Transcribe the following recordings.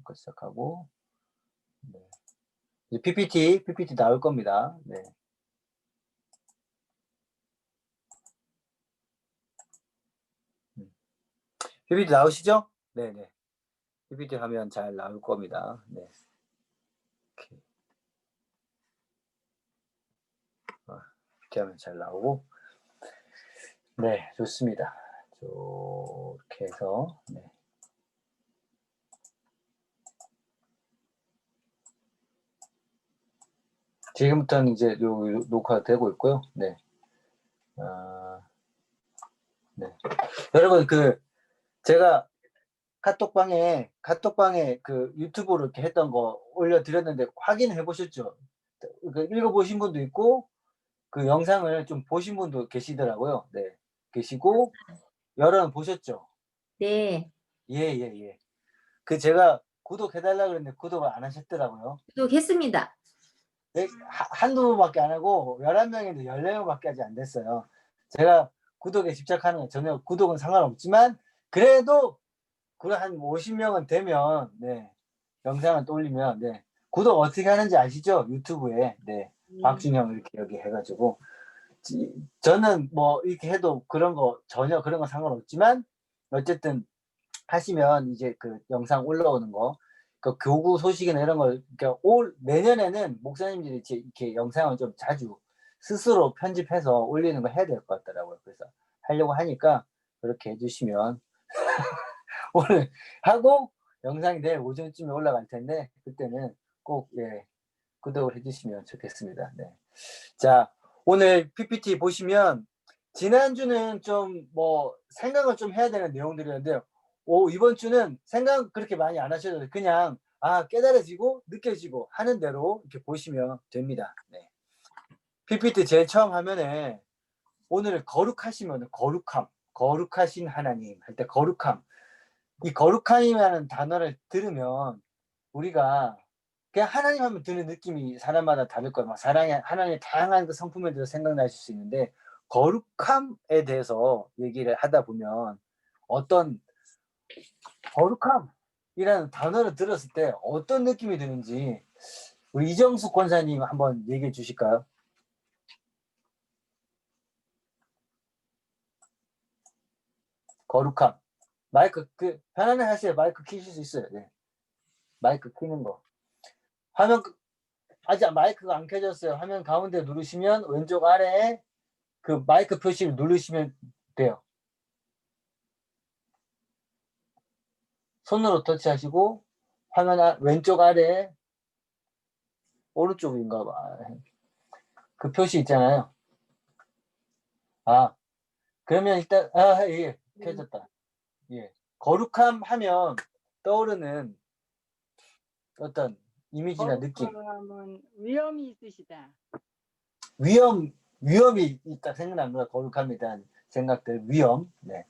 거 시작하고. 네. 이제 PPT 나올 겁니다. 네. PPT 나오시죠? 네네. PPT 하면 잘 나올 겁니다. 네. 이렇게. PPT 하면 잘 나오고. 네, 좋습니다. 이렇게 해서, 네. 지금부터는 이제 녹화가 되고 있고요. 네. 네. 여러분, 제가 카톡방에 그 유튜브로 이렇게 했던 거 올려드렸는데 확인해 보셨죠? 읽어보신 분도 있고, 그 영상을 좀 보신 분도 계시더라고요. 네. 계시고, 여러분 보셨죠? 네. 예. 제가 구독해달라고 그랬는데 구독을 안 하셨더라고요. 구독했습니다. 네, 한두 분밖에 안 하고 11명인데 14명밖에 아직 안 됐어요. 제가 구독에 집착하는 건 전혀 구독은 상관없지만 그래도 한 50명은 되면 네, 영상을 또 올리면 네, 구독 어떻게 하는지 아시죠? 유튜브에 네, 박준영 이렇게 여기 해가지고 저는 뭐 이렇게 해도 전혀 그런 거 상관없지만 어쨌든 하시면 이제 그 영상 올라오는 거, 그 교구 소식이나 이런 걸, 그러니까 내년에는 목사님들이 이렇게 영상을 좀 자주 스스로 편집해서 올리는 거 해야 될 것 같더라고요. 그래서 하려고 하니까 그렇게 해주시면 오늘 하고 영상이 내일 오전쯤에 올라갈 텐데 그때는 꼭 예, 구독을 해주시면 좋겠습니다. 네. 자, 오늘 PPT 보시면 지난주는 좀 뭐 생각을 좀 해야 되는 내용들이었는데요. 이번 주는 생각 그렇게 많이 안 하셔도 돼요. 그냥 깨달아지고 느껴지고 하는 대로 이렇게 보시면 됩니다. 네. PPT 제일 처음 화면에 오늘 거룩하시면 거룩하신 하나님 할 때 거룩함. 이 거룩함이라는 단어를 들으면 우리가 그냥 하나님 하면 드는 느낌이 사람마다 다를 거예요. 막 하나님의 다양한 그 성품에 대해서 생각나실 수 있는데 거룩함에 대해서 얘기를 하다 보면 어떤 거룩함이라는 단어를 들었을 때 어떤 느낌이 드는지 우리 이정숙 권사님 한번 얘기해 주실까요? 거룩함. 마이크 편안하게 하세요. 마이크 키실 수 있어요. 네. 마이크 키는 거. 화면 아직 마이크가 안 켜졌어요. 화면 가운데 누르시면 왼쪽 아래에 그 마이크 표시를 누르시면 돼요. 손으로 터치하시고 화면 왼쪽 아래에 오른쪽인가 봐. 그 표시 있잖아요. 그러면 일단 예. 켜졌다. 예. 거룩함 하면 떠오르는 어떤 이미지나 느낌. 거룩함은 위험이 있으시다. 위험이 있다 생각납니다. 거룩함에 대한 생각들, 위험. 네.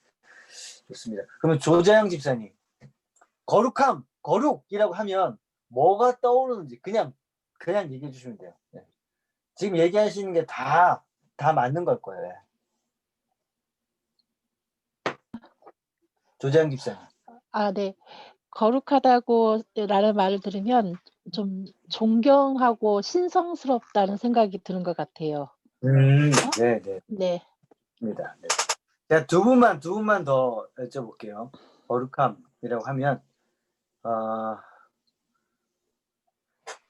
좋습니다. 그러면 조자영 집사님. 거룩이라고 하면 뭐가 떠오르는지 그냥 얘기해 주시면 돼요. 네. 지금 얘기하시는 게 다 맞는 걸 거예요. 조자영 집사님. 네. 거룩하다고 라는 말을 들으면 좀 존경하고 신성스럽다는 생각이 드는 것 같아요. 네. 네. 입니다. 네. 제가 두 분만 더 여쭤볼게요. 거룩함이라고 하면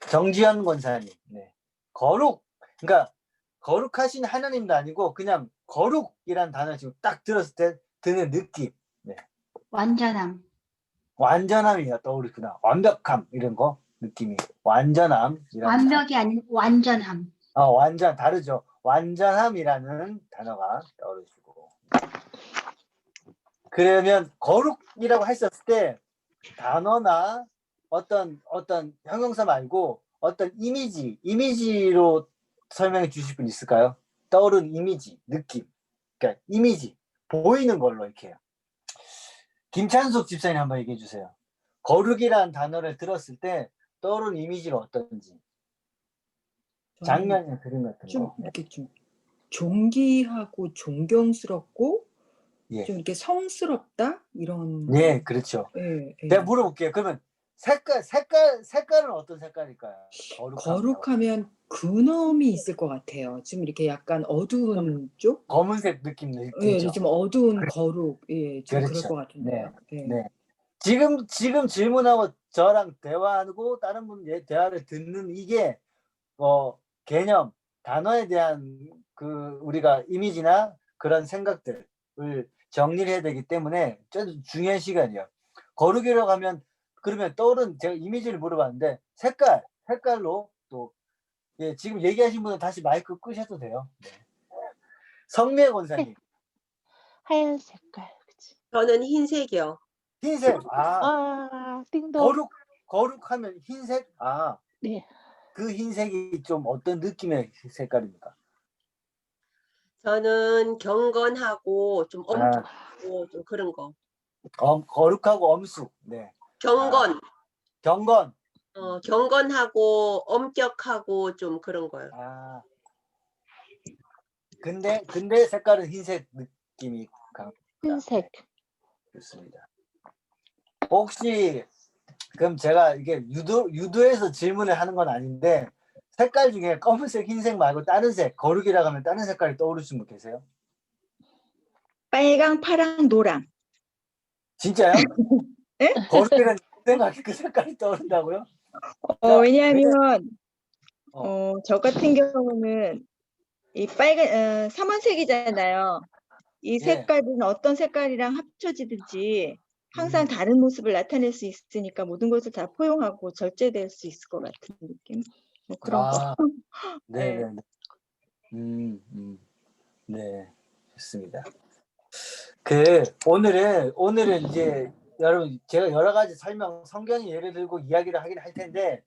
정지현 권사님. 네. 그러니까 거룩하신 하나님도 아니고 그냥 거룩이란 단어 지금 딱 들었을 때 드는 느낌. 네. 완전함이 떠오르구나. 완벽함 이런 거 느낌이. 완전함. 완벽이 아닌 완전함. 완전 다르죠. 완전함이라는 단어가 떠오르시고. 그러면 거룩이라고 했었을 때 단어나 어떤 형용사 말고 어떤 이미지로 설명해 주실 분 있을까요? 떠오르는 이미지, 느낌. 그러니까 이미지, 보이는 걸로 이렇게. 김찬숙 집사님 한번 얘기해 주세요. 거룩이라는 단어를 들었을 때 떠오르는 이미지가 어떤지. 장면이나 그림 같은 좀 거. 이렇게 좀 존귀하고 존경스럽고 예. 좀 이렇게 성스럽다 이런. 네, 그렇죠. 예. 내가 물어볼게요. 그러면 색깔은 어떤 색깔일까요? 거룩하면 근엄이 있을 것 같아요. 좀 이렇게 약간 어두운 쪽? 검은색 느낌 예, 들죠? 좀 어두운 거룩. 예, 좀 그럴 그렇죠. 것 같은데요. 예. 네. 지금 질문하고 저랑 대화하고 다른 분 대화를 듣는 이게 개념, 단어에 대한 그 우리가 이미지나 그런 생각들을 정리를 해야 되기 때문에 좀 중요한 시간이에요. 거르기로 가면 그러면 떠오른 제가 이미지를 물어봤는데 색깔로 또 예, 지금 얘기하신 분은 다시 마이크 끄셔도 돼요. 네. 성미애 권사님 하얀 색깔. 그치. 저는 흰색이요. 흰색 띵동. 거룩하면 흰색 네. 그 흰색이 좀 어떤 느낌의 색깔입니까? 저는 경건하고 좀 아, 엄격하고 좀 그런 거. 거룩하고 엄숙. 네. 경건. 경건. 경건하고 엄격하고 좀 그런 거요. 아. 근데 색깔은 흰색 느낌이 강합니다. 흰색. 좋습니다. 혹시 그럼 제가 이게 유도해서 질문을 하는 건 아닌데 색깔 중에 검은색, 흰색 말고 다른 색, 거룩이라고 하면 다른 색깔이 떠오르시는 분 계세요? 빨강, 파랑, 노랑. 진짜요? 예? 거룩이라는 생각이 그 색깔이 떠오른다고요? 왜냐하면 어. 저 같은 경우는 이 빨간 삼원색이잖아요. 이 예. 색깔은 어떤 색깔이랑 합쳐지든지 항상 다른 모습을 나타낼 수 있으니까 모든 것을 다 포용하고 절제될 수 있을 것 같은 느낌. 뭐 그런 거. 네. 네, 좋습니다. 오늘은 이제 여러분 제가 여러 가지 성경의 예를 들고 이야기를 하긴 할 텐데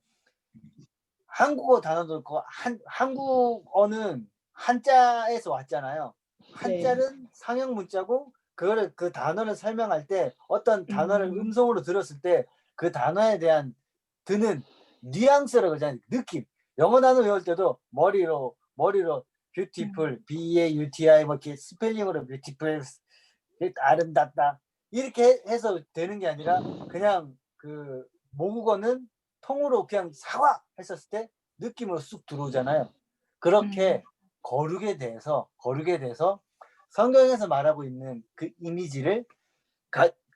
한국어 단어도 그렇고 한국어는 한자에서 왔잖아요. 한자는 상형 문자고 그 단어를 설명할 때 어떤 단어를 음성으로 들었을 때 그 단어에 대한 드는 뉘앙스라고 하잖아요. 느낌. 영어 단어 외울 때도 머리로 beautiful, B-A-U-T-I 뭐 이렇게 스펠링으로 beautiful, 아름답다 이렇게 해서 되는 게 아니라 그냥 그 모국어는 통으로 그냥 사과 했었을 때 느낌으로 쑥 들어오잖아요. 그렇게 거룩에 대해서 성경에서 말하고 있는 그 이미지를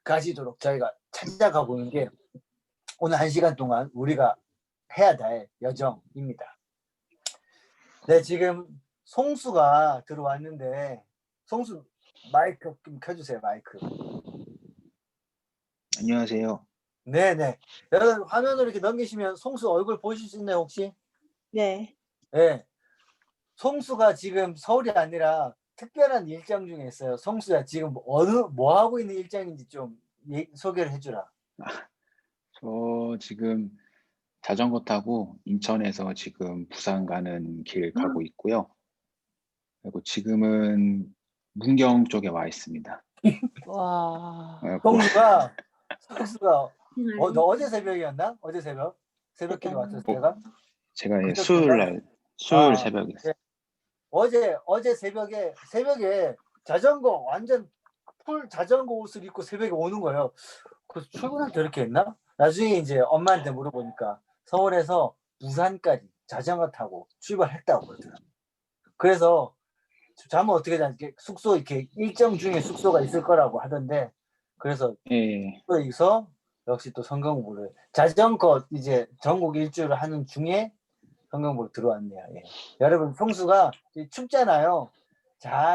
가지도록 저희가 찾아가 보는 게 오늘 1시간 동안 우리가 해야 될 여정입니다. 네, 지금 송수가 들어왔는데 송수 마이크 좀 켜주세요. 마이크. 안녕하세요. 네네. 여러분 화면으로 이렇게 넘기시면 송수 얼굴 보실 수 있나요 혹시? 네. 네. 송수가 지금 서울이 아니라 특별한 일정 중에 있어요. 송수야 지금 뭐 하고 있는 일정인지 좀 소개를 해주라. 저 지금 자전거 타고 인천에서 지금 부산 가는 길 가고 있고요. 그리고 지금은 문경 쪽에 와 있습니다. 와. 송수가 너 어제 새벽이었나? 어제 새벽길에 왔었을 때가? 제가 그저께인가? 수요일 새벽에 네. 어제 새벽에 자전거 완전 풀 자전거 옷을 입고 새벽에 오는 거예요. 그래서 출근할 때 이렇게 했나? 나중에 이제 엄마한테 물어보니까 서울에서 부산까지 자전거 타고 출발했다고 그러더라고요. 그래서 잠은 어떻게 자는지 숙소 이렇게 일정 중에 숙소가 있을 거라고 하던데 그래서 여기서 역시 또 성경부를 자전거 이제 전국 일주를 하는 중에 성경부로 들어왔네요. 예. 여러분 송수가 춥잖아요.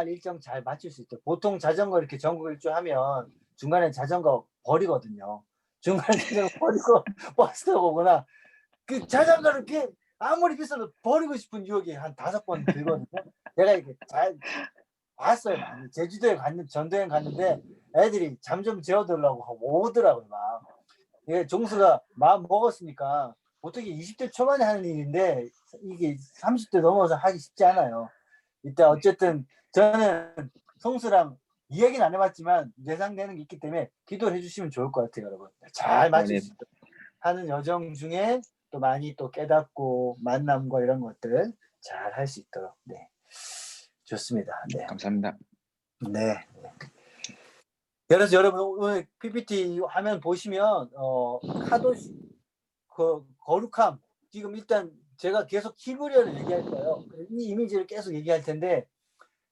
일정 잘 맞출 수 있죠. 보통 자전거 이렇게 전국 일주 하면 중간에 자전거 버리거든요. 중간에 자전거 버리고 버스 타고 오거나 그 자전거를 이렇게 아무리 비싸도 버리고 싶은 유혹이 한 5번 들거든요. 내가 이렇게 잘 봤어요. 많이. 제주도에 전도여행 갔는데 애들이 잠 좀 재워달라고 하고 오더라고요. 막. 이게 종수가 마음 먹었으니까 보통 20대 초반에 하는 일인데 이게 30대 넘어서 하기 쉽지 않아요. 이때 어쨌든 저는 송수랑 이야기는 안 해봤지만 예상되는 게 있기 때문에 기도를 해주시면 좋을 것 같아요. 여러분. 잘 맞출 수 있도록 하는 여정 중에 또 많이 또 깨닫고 만남과 이런 것들 잘 할 수 있도록 네 좋습니다. 네 감사합니다. 네. 그래서 여러분 오늘 PPT 화면 보시면 거룩함. 지금 일단 제가 계속 히브리어를 얘기할 거예요. 이 이미지를 계속 얘기할 텐데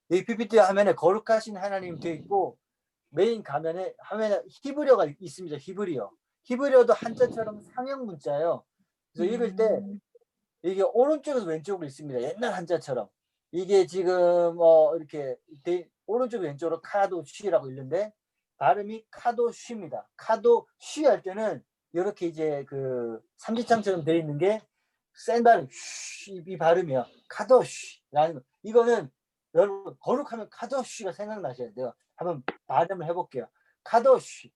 이 PPT 화면에 거룩하신 하나님 되어 있고 메인 화면에 히브리어가 있습니다. 히브리어도 한자처럼 상형 문자예요. 그래서 읽을 때 이게 오른쪽에서 왼쪽으로 있습니다. 옛날 한자처럼. 이게 지금 이렇게 오른쪽 왼쪽으로 카도쉬라고 읽는데 발음이 카도쉬입니다. 카도쉬 할 때는 이렇게 이제 그 삼지창처럼 되어 있는 게 센 발음 이 발음이에요. 카도쉬라는 거. 이거는 여러분 거룩하면 카도쉬가 생각나셔야 돼요. 한번 발음을 해볼게요. 카도쉬.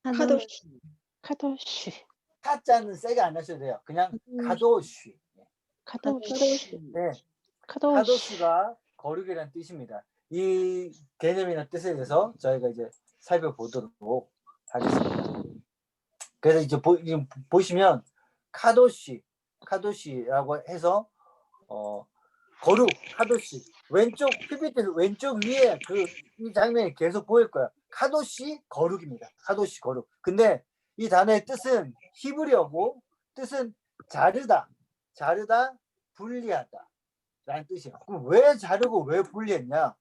카도시. 카자는 세게 안 하셔도 돼요. 그냥 카도쉬. 카도시. 네. 카도시. 카도시가 거룩이라는 뜻입니다. 이 개념이나 뜻에 대해서 저희가 이제 살펴보도록 하겠습니다. 그래서 이제 보시면 카도시라고 해서 거룩 카도시 왼쪽 PPT 왼쪽 위에 이 장면이 계속 보일 거예요. 카도시 거룩입니다. 카도시 거룩. 근데 이 단어의 뜻은 히브리어고 뜻은 자르다 분리하다 라는 뜻이에요. 그럼 왜 자르고 왜 분리했냐?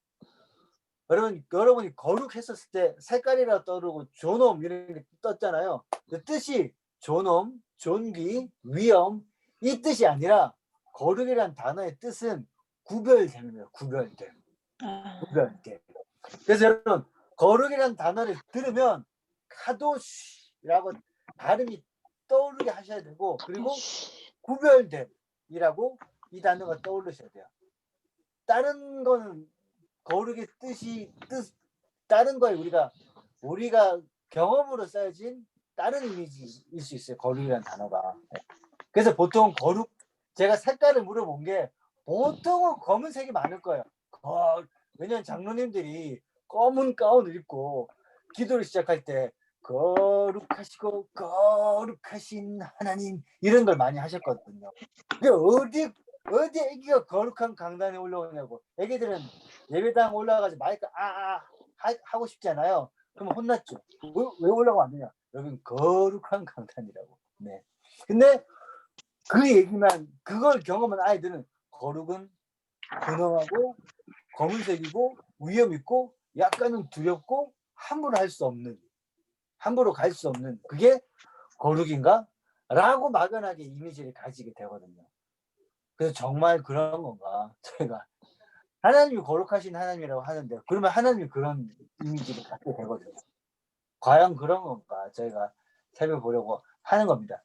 여러분이 거룩했었을 때 색깔이라 떠오르고 존엄 이런 게 떴잖아요. 그 뜻이 존엄, 존귀, 위엄 이 뜻이 아니라 거룩이란 단어의 뜻은 구별됨입니다. 구별됨. 그래서 여러분 거룩이란 단어를 들으면 카도시라고 발음이 떠오르게 하셔야 되고 그리고 구별됨이라고 이 단어가 떠오르셔야 돼요. 다른 거는 거룩의 다른 거에 우리가 경험으로 쌓여진 다른 이미지일 수 있어요. 거룩이라는 단어가. 그래서 보통 거룩 제가 색깔을 물어본 게 보통은 검은색이 많을 거예요. 왜냐면 장로님들이 검은 가운을 입고 기도를 시작할 때 거룩하시고 거룩하신 하나님 이런 걸 많이 하셨거든요. 어디 애기가 거룩한 강단에 올라오냐고. 애기들은 예배당 올라가서 마이크 하고 싶잖아요. 그러면 혼났죠. 왜 올라가면 안 되냐? 여긴 거룩한 강단이라고. 네. 근데 그걸 경험한 아이들은 거룩은 근엄하고 검은색이고 위험 있고 약간은 두렵고 함부로 갈 수 없는 그게 거룩인가? 라고 막연하게 이미지를 가지게 되거든요. 그래서 정말 그런 건가? 저희가 하나님이 거룩하신 하나님이라고 하는데 그러면 하나님이 그런 이미지를 갖게 되거든요. 과연 그런 건가? 저희가 살펴보려고 하는 겁니다.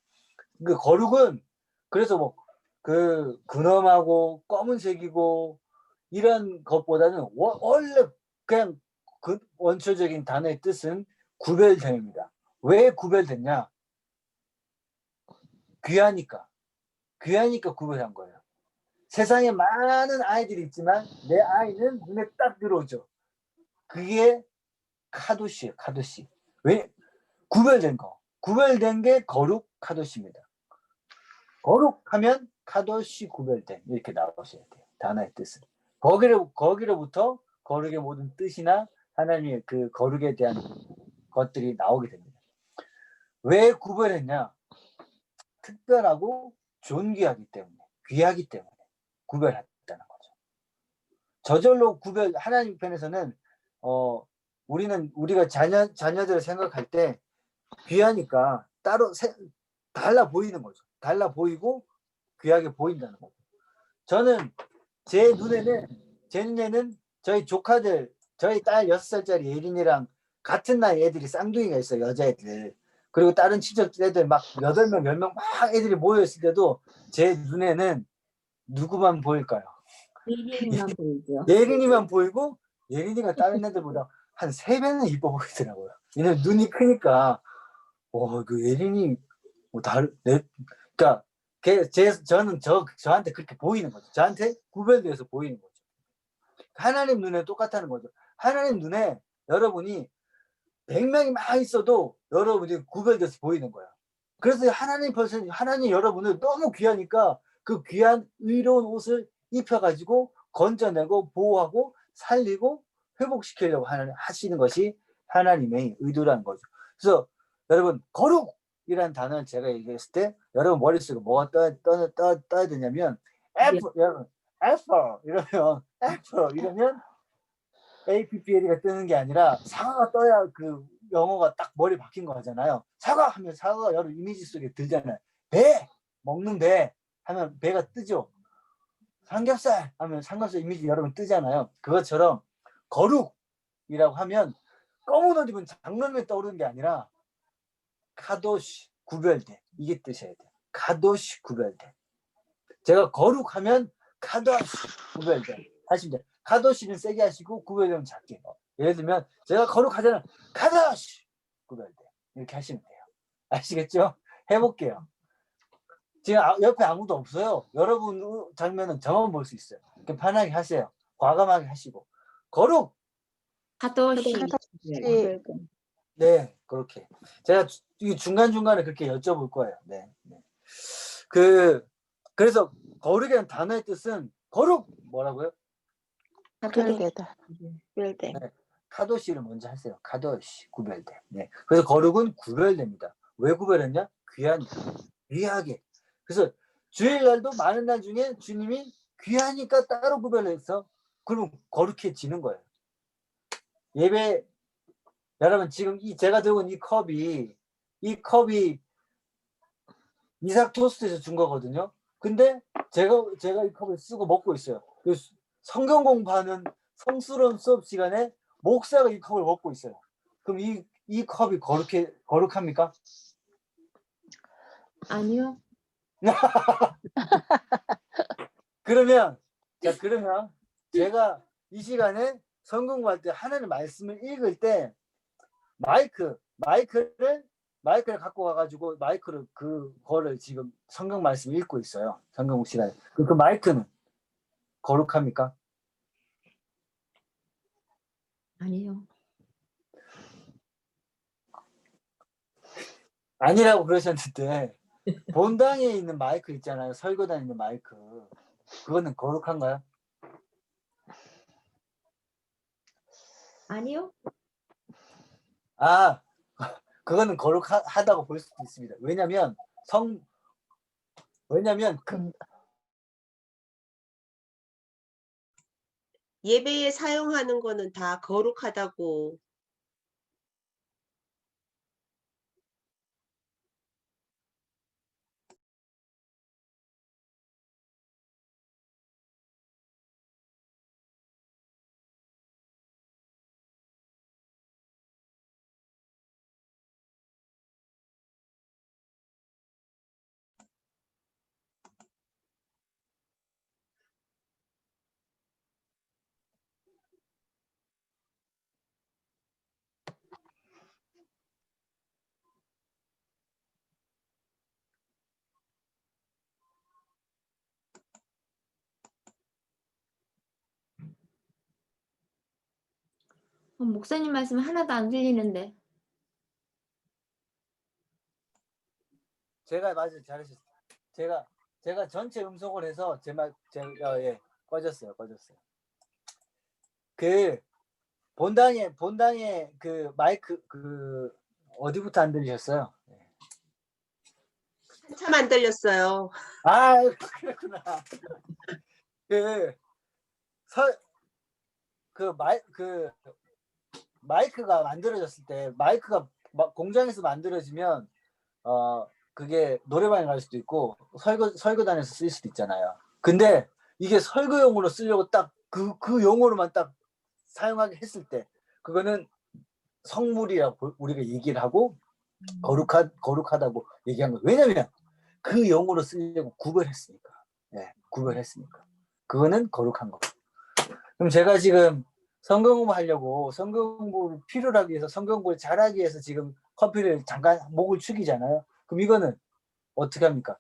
그 거룩은 그래서 그 근엄하고 검은색이고 이런 것보다는 원래 그냥 그 원초적인 단어의 뜻은 구별됨입니다. 왜 구별됐냐? 귀하니까 구별한 거예요. 세상에 많은 아이들이 있지만 내 아이는 눈에 딱 들어오죠. 그게 카도시예요. 카도시. 왜? 구별된 게 거룩 카도시입니다. 거룩하면 카도시 구별된 이렇게 나오셔야 돼요. 단어의 뜻은. 거기로부터 거룩의 모든 뜻이나 하나님의 그 거룩에 대한 것들이 나오게 됩니다. 왜 구별했냐? 특별하고 존귀하기 때문에, 귀하기 때문에 구별했다는 거죠. 저절로 하나님 편에서는 우리가 자녀들을 생각할 때 귀하니까 따로 달라 보이는 거죠. 달라 보이고 귀하게 보인다는 거죠. 저는 제 눈에는 저희 조카들, 저희 딸 6살짜리 예린이랑 같은 나이 애들이 쌍둥이가 있어요. 여자애들. 그리고 다른 친척 애들 막 8명, 10명 막 애들이 모여있을 때도 제 눈에는 누구만 보일까요? 예린이만 보이죠. 예린이만 보이고 예린이가 다른 애들보다 한 3배는 이뻐 보이더라고요. 얘는 눈이 크니까 그 예린이 그러니까 저는 저한테 그렇게 보이는 거죠. 저한테 구별돼서 보이는 거죠. 하나님 눈에 똑같다는 거죠. 하나님 눈에 여러분이 100명이 막 있어도 여러분이 구별돼서 보이는 거야. 그래서 하나님 여러분을 너무 귀하니까 그 귀한 의로운 옷을 입혀가지고 건져내고 보호하고 살리고 회복시키려고 하시는 것이 하나님의 의도라는 거죠. 그래서 여러분 거룩이라는 단어를 제가 얘기했을 때 여러분 머릿속에 뭐가 떠야 되냐면 애플, 여러분 애플 이러면 애플 이러면 APPL가 뜨는 게 아니라 사과가 떠야 그 영어가 딱 머리 박힌 거잖아요. 사과 하면 사과가 여러분 이미지 속에 들잖아요. 배 먹는 배 하면 배가 뜨죠. 삼겹살 하면 삼겹살 이미지 여러분 뜨잖아요. 그것처럼 거룩이라고 하면 검은 옷 입은 장로님이 떠오르는 게 아니라 카도시 구별돼 이게 뜻이어야 돼요. 카도시 구별돼. 제가 거룩하면 카도시 구별돼. 다시 이제 카도시는 세게 하시고 구별되면 작게. 예를 들면 제가 거룩하잖아요. 카도시 구별돼. 이렇게 하시면 돼요. 아시겠죠? 해볼게요. 지금 옆에 아무도 없어요. 여러분 장면은 저만 볼 수 있어요. 이렇게 편하게 하세요. 과감하게 하시고 거룩. 카도시. 네, 그렇게. 제가 중간중간에 그렇게 여쭤볼 거예요. 네. 그래서 거룩이라는 단어의 뜻은 거룩 뭐라고요? 구별되다. 구별됨. 네. 카도시를 먼저 하세요. 카도시 구별돼. 네. 그래서 거룩은 구별됩니다. 왜 구별했냐? 귀하게. 그래서 주일날도 많은 날 중에 주님이 귀하니까 따로 구별해서 그러면 거룩해지는 거예요. 예배 여러분 지금 제가 들고 있는 이 컵이 이삭 토스트에서 준 거거든요. 근데 제가 이 컵을 쓰고 먹고 있어요. 성경 공부하는 성스러운 수업 시간에 목사가 이 컵을 먹고 있어요. 그럼 이 컵이 거룩합니까? 아니요. 그러면 제가 이 시간에 성경 공부할 때 하나님 말씀을 읽을 때 마이크를 갖고 가가지고 그거를 지금 성경 말씀 읽고 있어요. 성경 시간에. 그 마이크는 거룩합니까? 아니요. 아니라고 그러셨는데 본당에 있는 마이크 있잖아요. 설교단에 있는 마이크. 그거는 거룩한가요? 아니요. 아, 그거는 거룩하다고 볼 수도 있습니다. 왜냐면 예배에 사용하는 거는 다 거룩하다고. 목사님 말씀 하나도 안 들리는데. 제가 맞아요. 잘하셨어요. 제가 전체 음성을 해서 예, 꺼졌어요. 그 본당에 그 마이크 어디부터 안 들리셨어요? 한참 안 들렸어요. 아, 그렇구나. 마이크가 만들어졌을 때 마이크가 공장에서 만들어지면 그게 노래방에 갈 수도 있고 설교단에서 쓸 수도 있잖아요. 근데 이게 설교용으로 쓰려고 딱 그 용어로만 딱 사용하게 했을 때 그거는 성물이라고 우리가 얘기를 하고 거룩하다고 얘기한 거예요. 왜냐면 그 용어로 쓰려고 구별했으니까. 네, 구별했으니까. 그거는 거룩한 거고. 그럼 제가 지금 성경 공부하려고 성경 공부를 필요로 하기 위해서 성경 공부를 잘하기 위해서 지금 커피를 잠깐 목을 축이잖아요. 그럼 이거는 어떻게 합니까?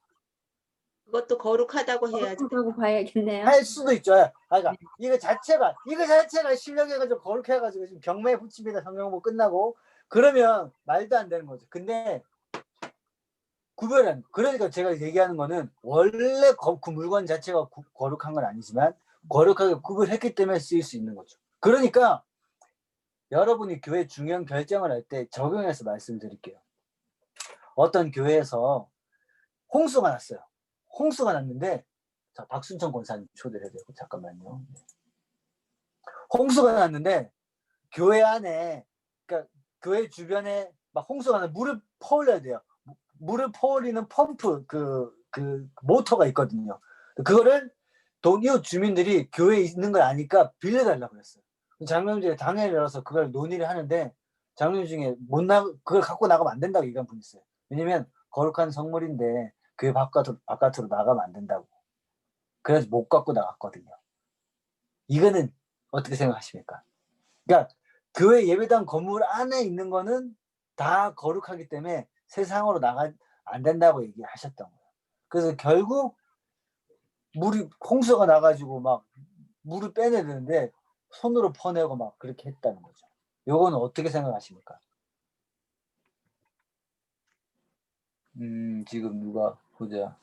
그것도 거룩하다고 해야지. 하고 봐야겠네요. 할 수도 있죠. 그러니까 이거 자체가 실력해가지고 거룩해가지고 지금 경매에 붙입니다. 성경 공부 끝나고 그러면 말도 안 되는 거죠. 근데 구별은 그러니까 제가 얘기하는 거는 원래 그 물건 자체가 거룩한 건 아니지만 거룩하게 구별했기 때문에 쓰일 수 있는 거죠. 그러니까 여러분이 교회 중요한 결정을 할 때 적용해서 말씀드릴게요. 어떤 교회에서 홍수가 났어요. 홍수가 났는데, 자, 박순천 권사님 초대해야 되고, 잠깐만요. 홍수가 났는데, 교회 안에, 그러니까 교회 주변에 막 홍수가 나면 물을 퍼올려야 돼요. 물을 퍼올리는 펌프, 그 모터가 있거든요. 그거를 동이웃 주민들이 교회에 있는 걸 아니까 빌려달라고 그랬어요. 장로님들이 당연히 열어서 그걸 논의를 하는데, 장로님 중에 그걸 갖고 나가면 안 된다고 얘기한 분이 있어요. 왜냐면 거룩한 성물인데 교회 바깥으로 나가면 안 된다고. 그래서 못 갖고 나갔거든요. 이거는 어떻게 생각하십니까? 그러니까 교회 예배당 건물 안에 있는 거는 다 거룩하기 때문에 세상으로 나가 안 된다고 얘기하셨던 거예요. 그래서 결국 홍수가 나가지고 막 물을 빼내야 되는데 손으로 퍼내고 막 그렇게 했다는 거죠. 요거는 어떻게 생각하십니까? 지금 누가 보자.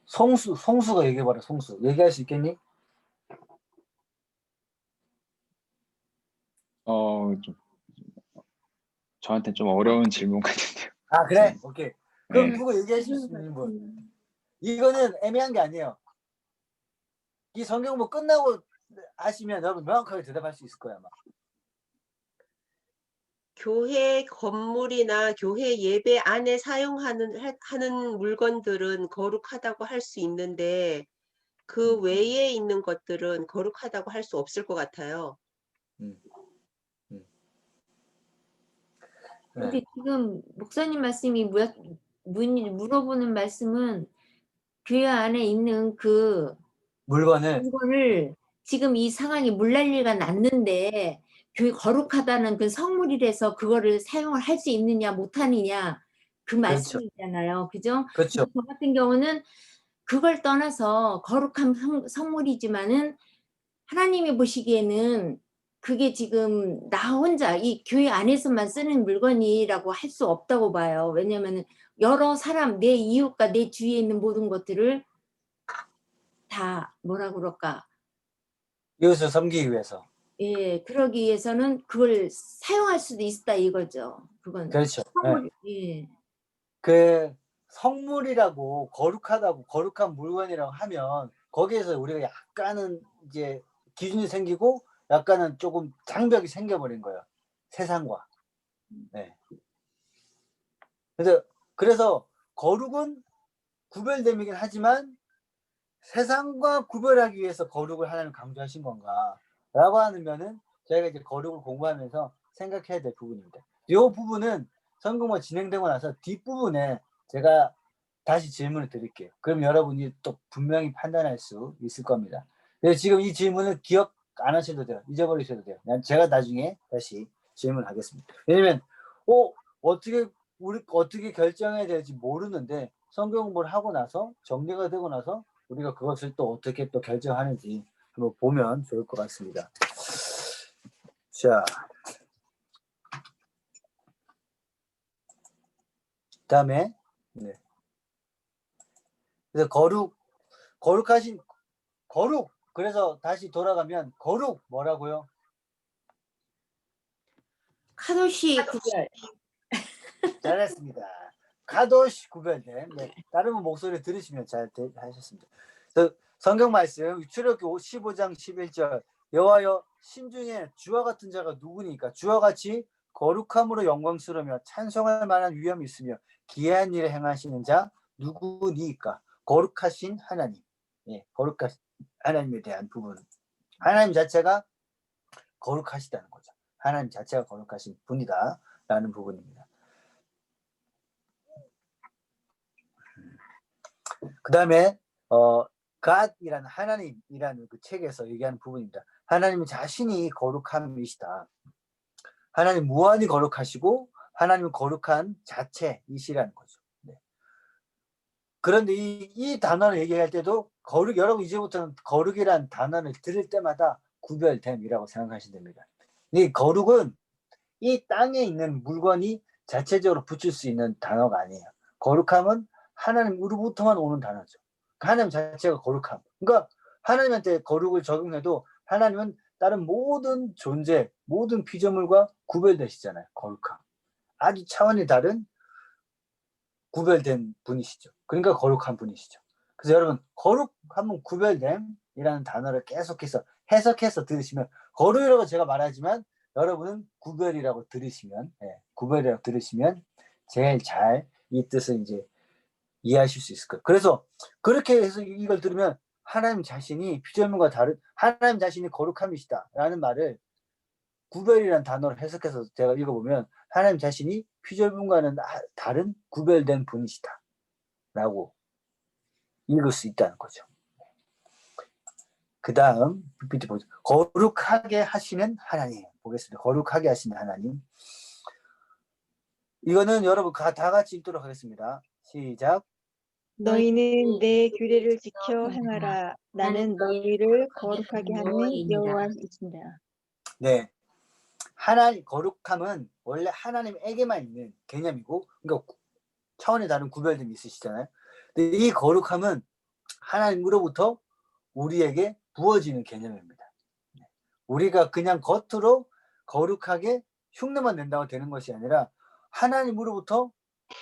송수가 얘기해봐라. 송수 얘기할 수 있겠니? 좀 저한테 좀 어려운 질문 같은데요. 아 그래? 오케이. 그럼 네. 그거 얘기하실 수 있는 분. 이거는 애매한 게 아니에요. 이 성경부 끝나고 하시면 여러분 명확하게 대답할 수 있을 거야 아마. 교회 건물이나 교회 예배 안에 하는 물건들은 거룩하다고 할 수 있는데 그 외에 있는 것들은 거룩하다고 할 수 없을 것 같아요. 근데 지금 목사님 말씀이 물어보는 말씀은 교회 안에 있는 그 물건을 지금 이 상황이 물난리가 났는데 교회 거룩하다는 그 성물이라서 그거를 사용을 할 수 있느냐 못하느냐 그 말씀이잖아요. 그죠? 그렇죠. 저 같은 경우는 그걸 떠나서 거룩한 성물이지만은 하나님이 보시기에는 그게 지금 나 혼자 이 교회 안에서만 쓰는 물건이라고 할 수 없다고 봐요. 왜냐하면 여러 사람, 내 이웃과 내 주위에 있는 모든 것들을 다 뭐라 그럴까? 이웃을 섬기기 위해서. 예, 그러기 위해서는 그걸 사용할 수도 있다 이거죠. 그건 그렇죠. 성물, 예. 그 성물이라고 거룩하다고 거룩한 물건이라고 하면 거기에서 우리가 약간은 이제 기준이 생기고 약간은 조금 장벽이 생겨버린 거예요. 세상과. 네. 그래서 거룩은 구별됨이긴 하지만 세상과 구별하기 위해서 거룩을 하나님 강조하신 건가? 라고 하는 면은 저희가 이제 거룩을 공부하면서 생각해야 될 부분입니다. 이 부분은 성경과 진행되고 나서 뒷부분에 제가 다시 질문을 드릴게요. 그럼 여러분이 또 분명히 판단할 수 있을 겁니다. 그래서 지금 이 질문을 기억 안 하셔도 돼요. 잊어버리셔도 돼요. 제가 나중에 다시 질문하겠습니다. 왜냐면 어떻게 결정해야 될지 모르는데 성경 공부를 하고 나서 정리가 되고 나서 우리가 그것을 또 어떻게 또 결정하는지 한번 보면 좋을 것 같습니다. 자, 그다음에 그래서 거룩하신 거룩. 그래서 다시 돌아가면 거룩 뭐라고요? 카도시 구별. 잘했습니다. 카도시 구별됨. 네. 다른 분 목소리 들으시면 잘 하셨습니다. 성경 말씀 출애굽기 15장 11절 여호와여 신중에 주와 같은 자가 누구니까 주와 같이 거룩함으로 영광스러우며 찬송할 만한 위엄이 있으며 기이한 일을 행하시는 자 누구니까? 거룩하신 하나님. 예, 거룩하신 하나님에 대한 부분. 하나님 자체가 거룩하시다는 거죠. 하나님 자체가 거룩하신 분이다라는 부분입니다. 그 다음에 God이라는 하나님이라는 그 책에서 얘기하는 부분입니다. 하나님 자신이 거룩함이시다. 하나님 무한히 거룩하시고 하나님은 거룩한 자체이시라는 거죠. 네. 그런데 이 단어를 얘기할 때도 여러분 이제부터는 거룩이라는 단어를 들을 때마다 구별됨이라고 생각하시면 됩니다. 이 거룩은 이 땅에 있는 물건이 자체적으로 붙일 수 있는 단어가 아니에요. 거룩함은 하나님으로부터만 오는 단어죠. 하나님 자체가 거룩함. 그러니까 하나님한테 거룩을 적용해도 하나님은 다른 모든 존재, 모든 피조물과 구별되시잖아요. 거룩함. 아주 차원이 다른 구별된 분이시죠. 그러니까 거룩한 분이시죠. 그래서 여러분 거룩하면 구별됨이라는 단어를 계속해서 해석해서 들으시면 거룩이라고 제가 말하지만 여러분은 구별이라고 들으시면 구별이라고 들으시면 제일 잘 이 뜻을 이제 이해하실 수 있을 거예요. 그래서 그렇게 해서 이걸 들으면 하나님 자신이 피조물과 다른 하나님 자신이 거룩함이시다라는 말을 구별이라는 단어를 해석해서 제가 읽어보면 하나님 자신이 피조물과는 다른 구별된 분이시다라고 읽을 수 있다는 거죠. 그 다음 PPT 보죠. 거룩하게 하시는 하나님 보겠습니다. 거룩하게 하시는 하나님. 이거는 여러분 다 같이 읽도록 하겠습니다. 시작. 너희는 내 규례를 지켜 행하라. 나는 너희를 거룩하게 하는 여호와이신다. 네, 하나님 거룩함은 원래 하나님에게만 있는 개념이고, 그러니까 차원이 다른 구별됨이 있으시잖아요. 근데 이 거룩함은 하나님으로부터 우리에게 부어지는 개념입니다. 우리가 그냥 겉으로 거룩하게 흉내만 낸다고 되는 것이 아니라 하나님으로부터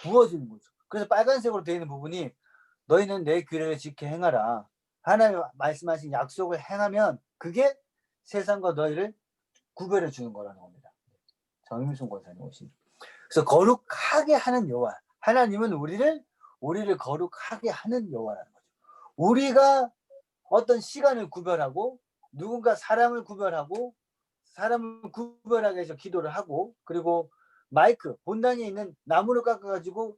부어지는 거죠. 그래서 빨간색으로 되어 있는 부분이 너희는 내 규례를 지켜 행하라. 하나님 말씀하신 약속을 행하면 그게 세상과 너희를 구별해 주는 거라는 겁니다. 정임순 권사님 오신. 그래서 거룩하게 하는 여호와. 하나님은 우리를 거룩하게 하는 여호와라는 거죠. 우리가 어떤 시간을 구별하고 누군가 사람을 구별하고 사람을 구별하게 해서 기도를 하고 그리고 마이크 본당에 있는 나무를 깎아가지고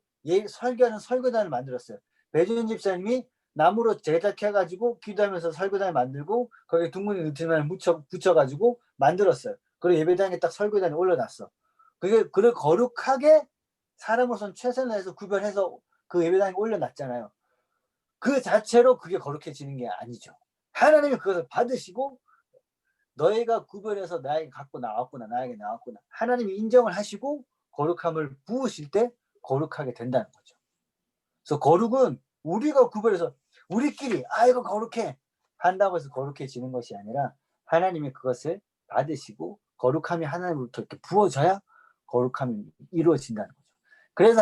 설교하는 설교단을 만들었어요. 배준 집사님이 나무로 제작해가지고 기도하면서 설교단을 만들고 거기에 둥근히 느티만 붙여가지고 만들었어요. 그리고 예배당에 딱 설교단을 올려놨어. 그게 거룩하게 사람으로서는 최선을 다해서 구별해서 그 예배당에 올려놨잖아요. 그 자체로 그게 거룩해지는 게 아니죠. 하나님이 그것을 받으시고 너희가 구별해서 나에게 갖고 나왔구나, 나에게 나왔구나. 하나님이 인정을 하시고 거룩함을 부으실 때 거룩하게 된다는 거죠. 그래서 거룩은 우리가 구별해서 우리끼리 이거 거룩해 한다고 해서 거룩해지는 것이 아니라 하나님이 그것을 받으시고 거룩함이 하나님으로부터 이렇게 부어져야 거룩함이 이루어진다는 거죠. 그래서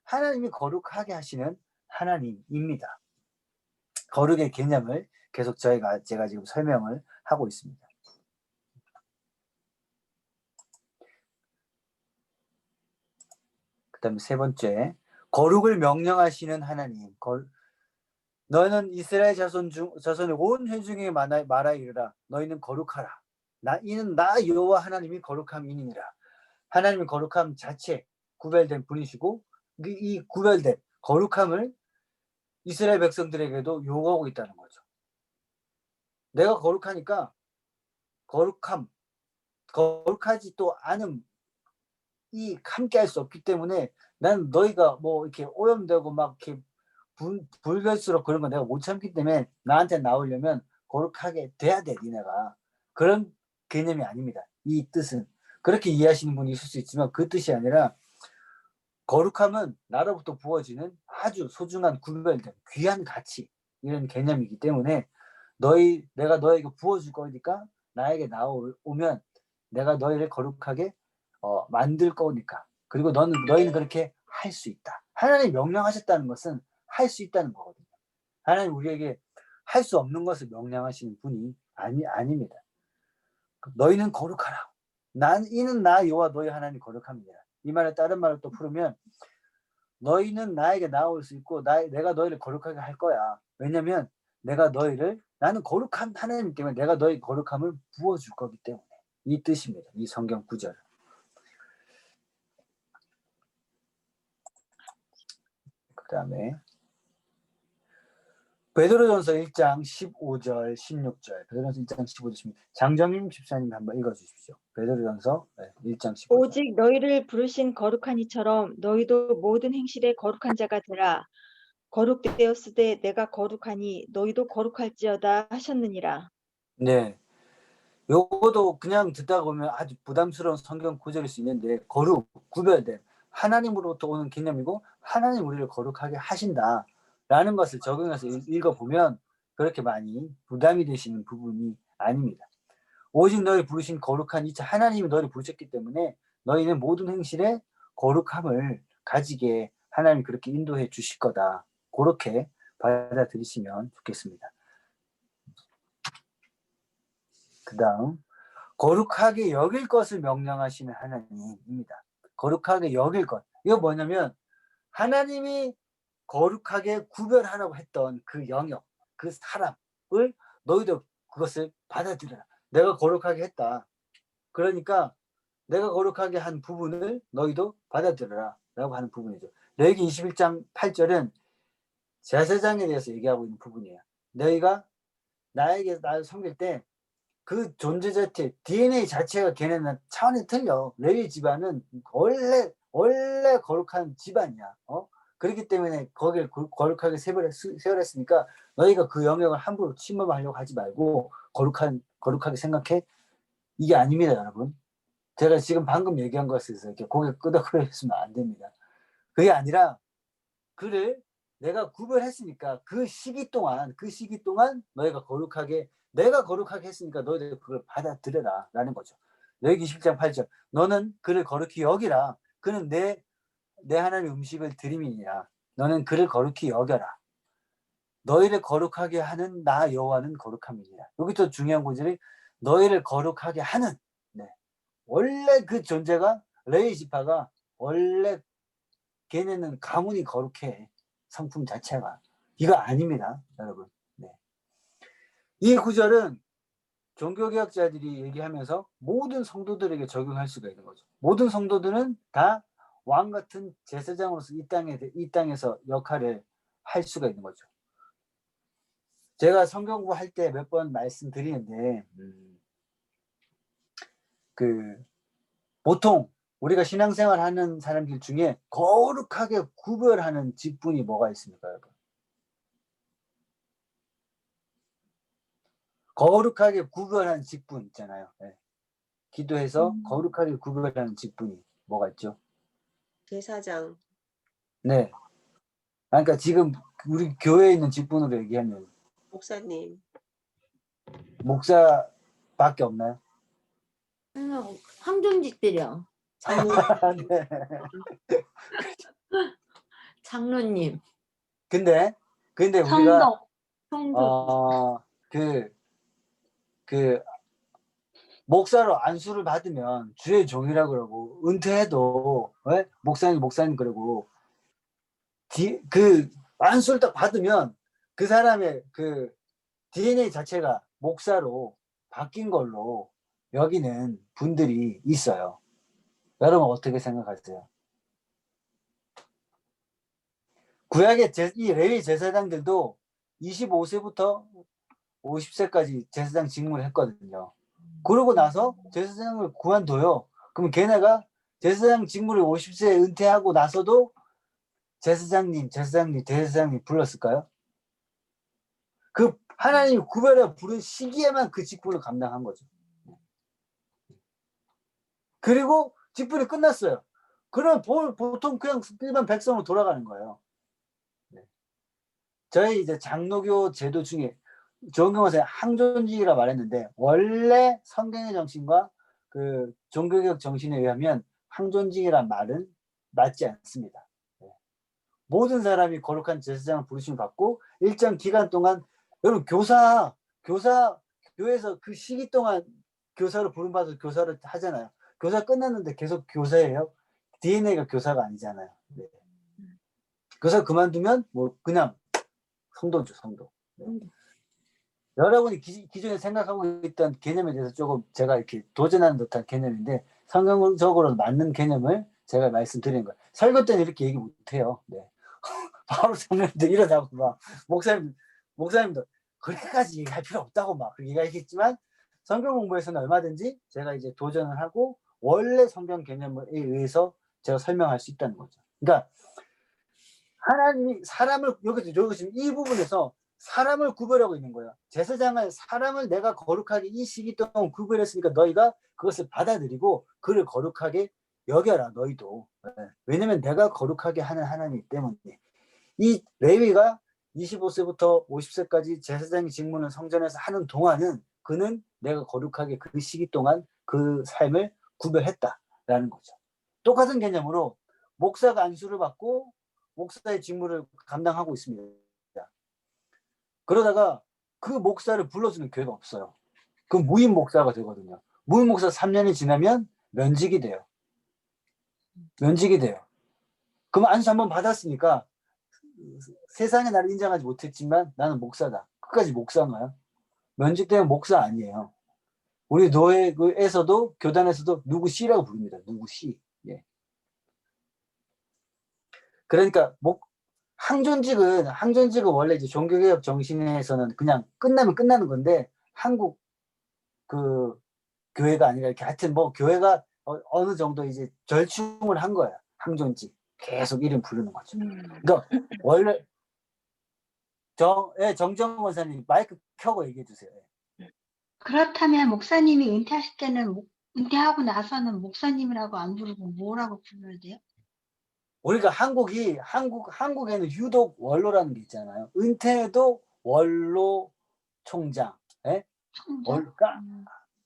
하나님이 거룩하게 하시는 하나님입니다. 거룩의 개념을 계속 제가 지금 설명을 하고 있습니다. 그 다음에 세 번째, 거룩을 명령하시는 하나님. 너희는 이스라엘 자손의 온 회중에게 말하 이르라. 너희는 거룩하라. 이는 나 여호와 하나님이 거룩함이니라. 하나님의 거룩함 자체 구별된 분이시고 이 구별된 거룩함을 이스라엘 백성들에게도 요구하고 있다는 거죠. 내가 거룩하니까 거룩하지 또 않음 이 함께 할 수 없기 때문에 난 너희가 뭐 이렇게 오염되고 막 이렇게 불결스럽고 그런 거 내가 못 참기 때문에 나한테 나오려면 거룩하게 돼야 돼 니네가. 그런 개념이 아닙니다. 이 뜻은 그렇게 이해하시는 분이 있을 수 있지만 그 뜻이 아니라 거룩함은 나로부터 부어지는 아주 소중한 구별된 귀한 가치 이런 개념이기 때문에 내가 너에게 부어줄 거니까 나에게 나오면 내가 너희를 거룩하게 만들 거니까. 그리고 너희는 그렇게 할 수 있다. 하나님 명령하셨다는 것은 할 수 있다는 거거든요. 하나님 우리에게 할 수 없는 것을 명령하시는 분이 아닙니다. 너희는 거룩하라. 이는 나 여호와 너희 하나님 거룩합니다. 이 말을 다른 말로 또 풀으면 너희는 나에게 나올 수 있고 내가 너희를 거룩하게 할 거야. 왜냐면 나는 거룩한 하나님 때문에 내가 너희 거룩함을 부어줄 거기 때문에. 이 뜻입니다. 이 성경 구절. 그 다음에 베드로전서 1장 15절 16절 베드로전서 1장 15절 16절 장정임 집사님 한번 읽어주십시오. 베드로전서 1장 15절 오직 너희를 부르신 거룩한 이처럼 너희도 모든 행실에 거룩한 자가 되라. 거룩되었을 때 내가 거룩하니 너희도 거룩할지어다 하셨느니라. 네, 요거도 그냥 듣다 보면 아주 부담스러운 성경 구절일 수 있는데 거룩, 구별된 하나님으로부터 오는 개념이고 하나님 우리를 거룩하게 하신다라는 것을 적용해서 읽어보면 그렇게 많이 부담이 되시는 부분이 아닙니다. 오직 너희 부르신 거룩한 이차 하나님이 너희를 부르셨기 때문에 너희는 모든 행실에 거룩함을 가지게 하나님이 그렇게 인도해 주실 거다. 그렇게 받아들이시면 좋겠습니다. 그 다음 거룩하게 여길 것을 명령하시는 하나님입니다. 거룩하게 여길 것. 이거 뭐냐면 하나님이 거룩하게 구별하라고 했던 그 영역, 그 사람을 너희도 그것을 받아들여라. 내가 거룩하게 했다. 그러니까 내가 거룩하게 한 부분을 너희도 받아들여라 라고 하는 부분이죠. 레위기 21장 8절은 제사장에 대해서 얘기하고 있는 부분이에요. 너희가 나를 섬길 때 그 존재 자체, DNA 자체가 걔네는 차원이 틀려. 레위 집안은 원래 거룩한 집안이야. 그렇기 때문에 거기를 거룩하게 세월했으니까 너희가 그 영역을 함부로 침범하려고 하지 말고 거룩하게 생각해. 이게 아닙니다, 여러분. 제가 지금 방금 얘기한 것에 대해서 이렇게 고개 끄덕거리시면 안 됩니다. 그게 아니라 그를 내가 구별했으니까 그 시기 동안 너희가 내가 거룩하게 했으니까 너희들 그걸 받아들여라 라는 거죠. 레위기 10장 8절 너는 그를 거룩히 여기라. 그는 내 하나님의 음식을 드림이니라. 너는 그를 거룩히 여겨라. 너희를 거룩하게 하는 나 여호와는 거룩함이니라. 여기 또 중요한 구절이 너희를 거룩하게 하는. 네. 원래 그 존재가 레위 지파가 원래 걔네는 가문이 거룩해. 성품 자체가. 이거 아닙니다, 여러분. 네. 이 구절은 종교개혁자들이 얘기하면서 모든 성도들에게 적용할 수가 있는 거죠. 모든 성도들은 다 왕 같은 제사장으로서 이 땅에서 역할을 할 수가 있는 거죠. 제가 성경 공부할 때 몇 번 말씀드리는데 보통 우리가 신앙생활 하는 사람들 중에 거룩하게 구별하는 직분이 뭐가 있습니까, 여러분? 거룩하게 구별하는 직분 있잖아요. 네. 기도해서 거룩하게 구별하는 직분이 뭐가 있죠? 제사장. 네. 그러니까 지금 우리 교회에 있는 직분으로 얘기하면 목사님. 목사밖에 없나요? 황존직들이요. 네. 장로님. 근데 우리가 성도. 목사로 안수를 받으면 주의 종이라 그러고 은퇴해도 왜? 목사님 그러고 그 안수를 딱 받으면 그 사람의 그 DNA 자체가 목사로 바뀐 걸로 여기는 분들이 있어요. 여러분 어떻게 생각하세요? 구약의 이 레위 제사장들도 25세부터 50세까지 제사장 직무를 했거든요. 그러고 나서 제사장을 그만둬요. 그럼 걔네가 제사장 직무를 50세에 은퇴하고 나서도 제사장님 불렀을까요? 그 하나님이 구별해 부른 시기에만 그 직분을 감당한 거죠. 그리고 직분이 끝났어요. 그럼 보통 그냥 일반 백성으로 돌아가는 거예요. 네. 저희 이제 장로교 제도 중에 종교에서 항존직이라 말했는데 원래 성경의 정신과 그 종교개혁 정신에 의하면 항존직이란 말은 맞지 않습니다. 네. 모든 사람이 거룩한 제사장을 부르심을 받고 일정 기간 동안 여러분 교회에서 그 시기 동안 교사로 부름받아서 교사를 하잖아요. 교사 끝났는데 계속 교사예요. DNA가 교사가 아니잖아요. 네. 교사 그만두면 뭐 그냥 성도죠, 성도. 네. 여러분이 기존에 생각하고 있던 개념에 대해서 조금 제가 이렇게 도전하는 듯한 개념인데 성경적으로 맞는 개념을 제가 말씀드리는 거예요. 설교 때는 이렇게 얘기 못해요. 네. 바로 장로님들 일어나고 막 목사님도 그렇게까지 얘기할 필요 없다고 막 그렇게 얘기하겠지만 성경 공부에서는 얼마든지 제가 이제 도전을 하고 원래 성경 개념에 의해서 제가 설명할 수 있다는 거죠. 그러니까 하나님이 사람을 여기 지금 이 부분에서 사람을 구별하고 있는 거예요. 제사장을 사람을 내가 거룩하게 이 시기 동안 구별했으니까 너희가 그것을 받아들이고 그를 거룩하게 여겨라 너희도. 왜냐면 내가 거룩하게 하는 하나님이기 때문에. 이 레위가 25세부터 50세까지 제사장의 직무는 성전에서 하는 동안은 그는 내가 거룩하게 그 시기 동안 그 삶을 구별했다라는 거죠. 똑같은 개념으로 목사가 안수를 받고 목사의 직무를 감당하고 있습니다. 그러다가 그 목사를 불러주는 교회가 없어요. 그 무임 목사가 되거든요. 무임 목사 3년이 지나면 면직이 돼요. 면직이 돼요. 그럼 안수 한번 받았으니까 세상에 나를 인정하지 못했지만 나는 목사다. 끝까지 목사인가요? 면직되면 목사 아니에요. 우리 노예에서도 교단에서도 누구 씨라고 부릅니다. 누구 씨. 예. 그러니까 항존직은 원래 이제 종교개혁 정신에서는 그냥 끝나면 끝나는 건데 한국 그 교회가 아니라 이렇게 하여튼 뭐 교회가 어느 정도 이제 절충을 한 거야. 항존직 계속 이름 부르는 거죠. 그러니까 원래 정정 원사님 마이크 켜고 얘기해 주세요. 그렇다면 목사님이 은퇴하실 때는 은퇴하고 나서는 목사님이라고 안 부르고 뭐라고 불러야 돼요? 우리가 한국에는 유독 원로라는 게 있잖아요. 은퇴도 원로 총장. 예? 총장?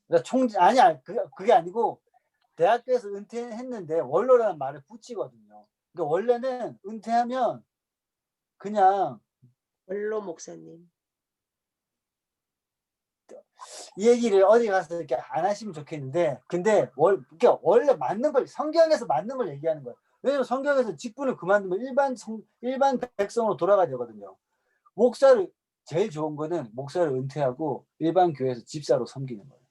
그러니까 총장 아니야. 그게 아니고 대학교에서 은퇴했는데 원로라는 말을 붙이거든요. 그러니까 원래는 은퇴하면 그냥 원로 목사님. 이 얘기를 어디 가서 이렇게 안 하시면 좋겠는데, 근데 그러니까 원래 맞는 걸 성경에서 맞는 걸 얘기하는 거예요. 왜냐면 성경에서 직분을 그만두면 일반 백성으로 돌아가야 되거든요. 목사를 제일 좋은 거는 목사를 은퇴하고 일반 교회에서 집사로 섬기는 거예요.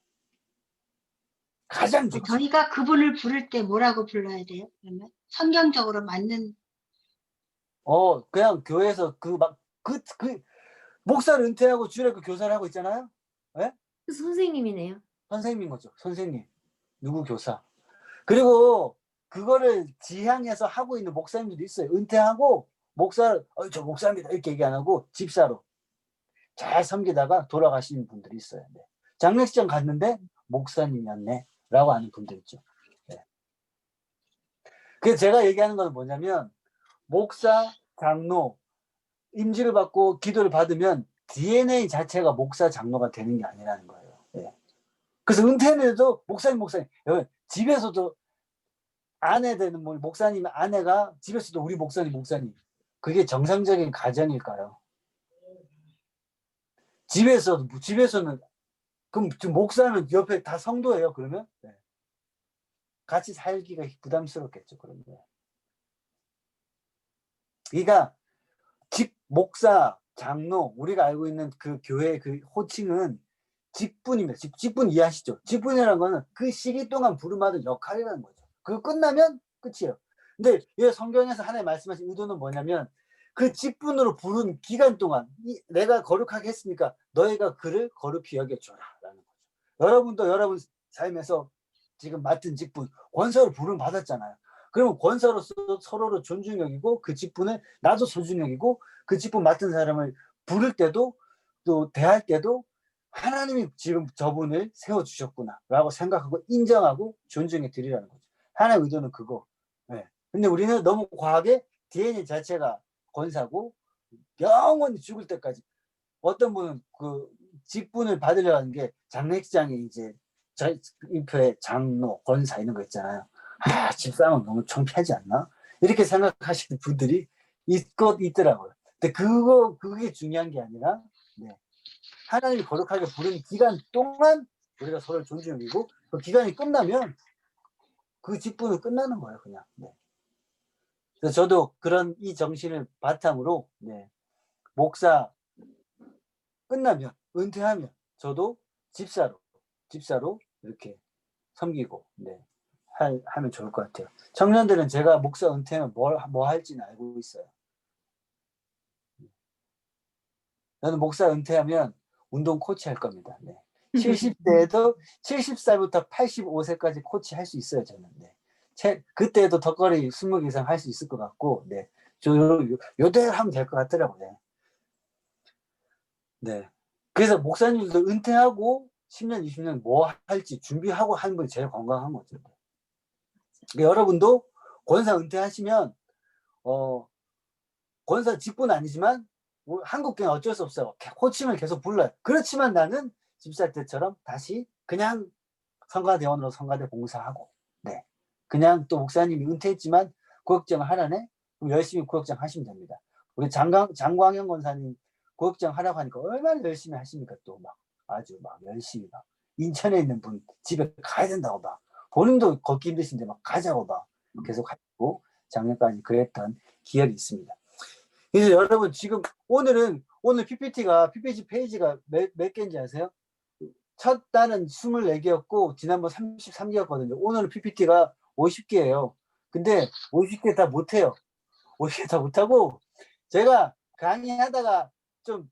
가장 좋죠. 저희가 그분을 부를 때 뭐라고 불러야 돼요? 그러면 성경적으로 맞는 그냥 교회에서 목사를 은퇴하고 주일학교 교사를 하고 있잖아요. 예? 선생님이네요. 선생님인 거죠. 선생님. 누구 교사. 그리고 그거를 지향해서 하고 있는 목사님들도 있어요. 은퇴하고 저 목사입니다 이렇게 얘기 안 하고 집사로 잘 섬기다가 돌아가시는 분들이 있어요. 네. 장례식장 갔는데 목사님이었네 라고 하는 분들 있죠. 네. 그래서 제가 얘기하는 건 뭐냐면 목사, 장로 임지를 받고 기도를 받으면 DNA 자체가 목사, 장로가 되는 게 아니라는 거예요. 네. 그래서 은퇴해도 목사님 여러분 집에서도 아내 되는 목사님 아내가 집에서도 우리 목사님 그게 정상적인 가정일까요? 집에서는 그럼 목사는 옆에 다 성도예요 그러면? 네. 같이 살기가 부담스럽겠죠 그러면. 그러니까 목사, 장로 우리가 알고 있는 그 교회의 그 호칭은 직분입니다. 직분 이해하시죠? 직분이라는 거는 그 시기 동안 부름받은 역할이라는 거죠. 그거 끝나면 끝이에요. 근데 이 성경에서 하나님 말씀하신 의도는 뭐냐면 그 직분으로 부른 기간 동안 내가 거룩하게 했으니까 너희가 그를 거룩히 여겨줘라 라는 거죠. 여러분도 여러분 삶에서 지금 맡은 직분 권사로 부름 받았잖아요. 그러면 권사로서 서로를 존중 여기고 그 직분을 나도 소중 여기고 그 직분 맡은 사람을 부를 때도 또 대할 때도 하나님이 지금 저분을 세워주셨구나 라고 생각하고 인정하고 존중해 드리라는 거죠. 하나의 의도는 그거. 네. 근데 우리는 너무 과하게 DNA 자체가 권사고 영원히 죽을 때까지 어떤 분은 그 직분을 받으려 하는 게 장례식장에 이제 인표에 장로, 권사 이런 거 있잖아요. 집사람은 너무 창피하지 않나? 이렇게 생각하시는 분들이 있더라고요. 근데 그게 중요한 게 아니라 네. 하나님이 거룩하게 부른 기간 동안 우리가 서로를 존중하고 그 기간이 끝나면 그 직분은 끝나는 거예요, 그냥. 네. 그래서 저도 그런 이 정신을 바탕으로 네. 목사 끝나면 은퇴하면 저도 집사로 이렇게 섬기고 네. 하면 좋을 것 같아요. 청년들은 제가 목사 은퇴하면 뭐 할지는 알고 있어요. 저는 목사 은퇴하면 운동 코치 할 겁니다. 네. 70대에도 70살부터 85세까지 코치 할 수 있어요, 저는. 네. 그때도 덕거리 20개 이상 할 수 있을 것 같고, 네. 요대로 하면 될 것 같더라고요. 네. 그래서 목사님들도 은퇴하고 10년, 20년 뭐 할지 준비하고 하는 분이 제일 건강한 거죠. 그러니까 여러분도 권사 은퇴하시면, 권사 직분 아니지만, 한국 교회는 어쩔 수 없어요. 호칭을 계속 불러요. 그렇지만 나는 집사 때처럼 다시 그냥 성가대원으로 성가대 봉사하고, 네. 그냥 또 목사님이 은퇴했지만 그 걱정을 하라네. 그럼 열심히 구역장 하시면 됩니다. 우리 장광영 권사님 구역장 하라고 하니까 얼마나 열심히 하십니까? 또 막 아주 막 열심히 막 인천에 있는 분 집에 가야 된다고 막 본인도 걷기 힘드신데 막 가자고 막 계속 하고 작년까지 그랬던 기억이 있습니다. 그래서 여러분 지금 오늘 PPT 페이지가 몇 개인지 아세요? 첫 달은 24개였고 지난번 33개였거든요. 오늘 PPT가 50개예요. 근데 50개 다 못해요. 50개 다 못하고 제가 강의하다가 좀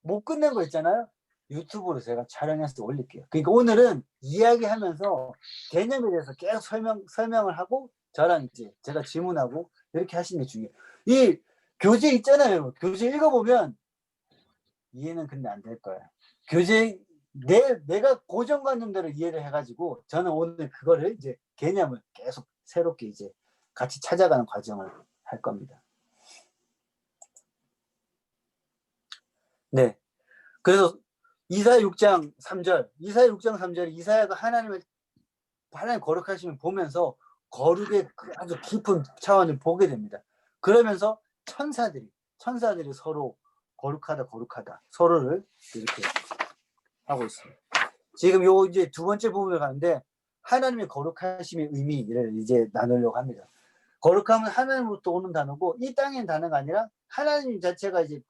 못 끝낸 거 있잖아요. 유튜브로 제가 촬영해서 올릴게요. 그러니까 오늘은 이야기하면서 개념에 대해서 계속 설명을 하고 저랑 이제 제가 질문하고 이렇게 하시는 게 중요해요. 이 교재 있잖아요. 교재 읽어보면 이해는 근데 안 될 거예요. 교재 내가 고정관념대로 이해를 해가지고 저는 오늘 그거를 이제 개념을 계속 새롭게 이제 같이 찾아가는 과정을 할 겁니다. 네. 그래서 이사야 6장 3절 이사야가 하나님 거룩하심을 보면서 거룩의 아주 깊은 차원을 보게 됩니다. 그러면서 천사들이 서로 거룩하다 서로를 이렇게 하고 있습니다. 지금 요 이제 두 번째 부분을 가는데 하나님의 거룩하심의 의미를 이제 나누려고 합니다. 거룩함은 하나님으로부터 오는 단어고 이 땅의 단어가 아니라 하나님 자체가 이제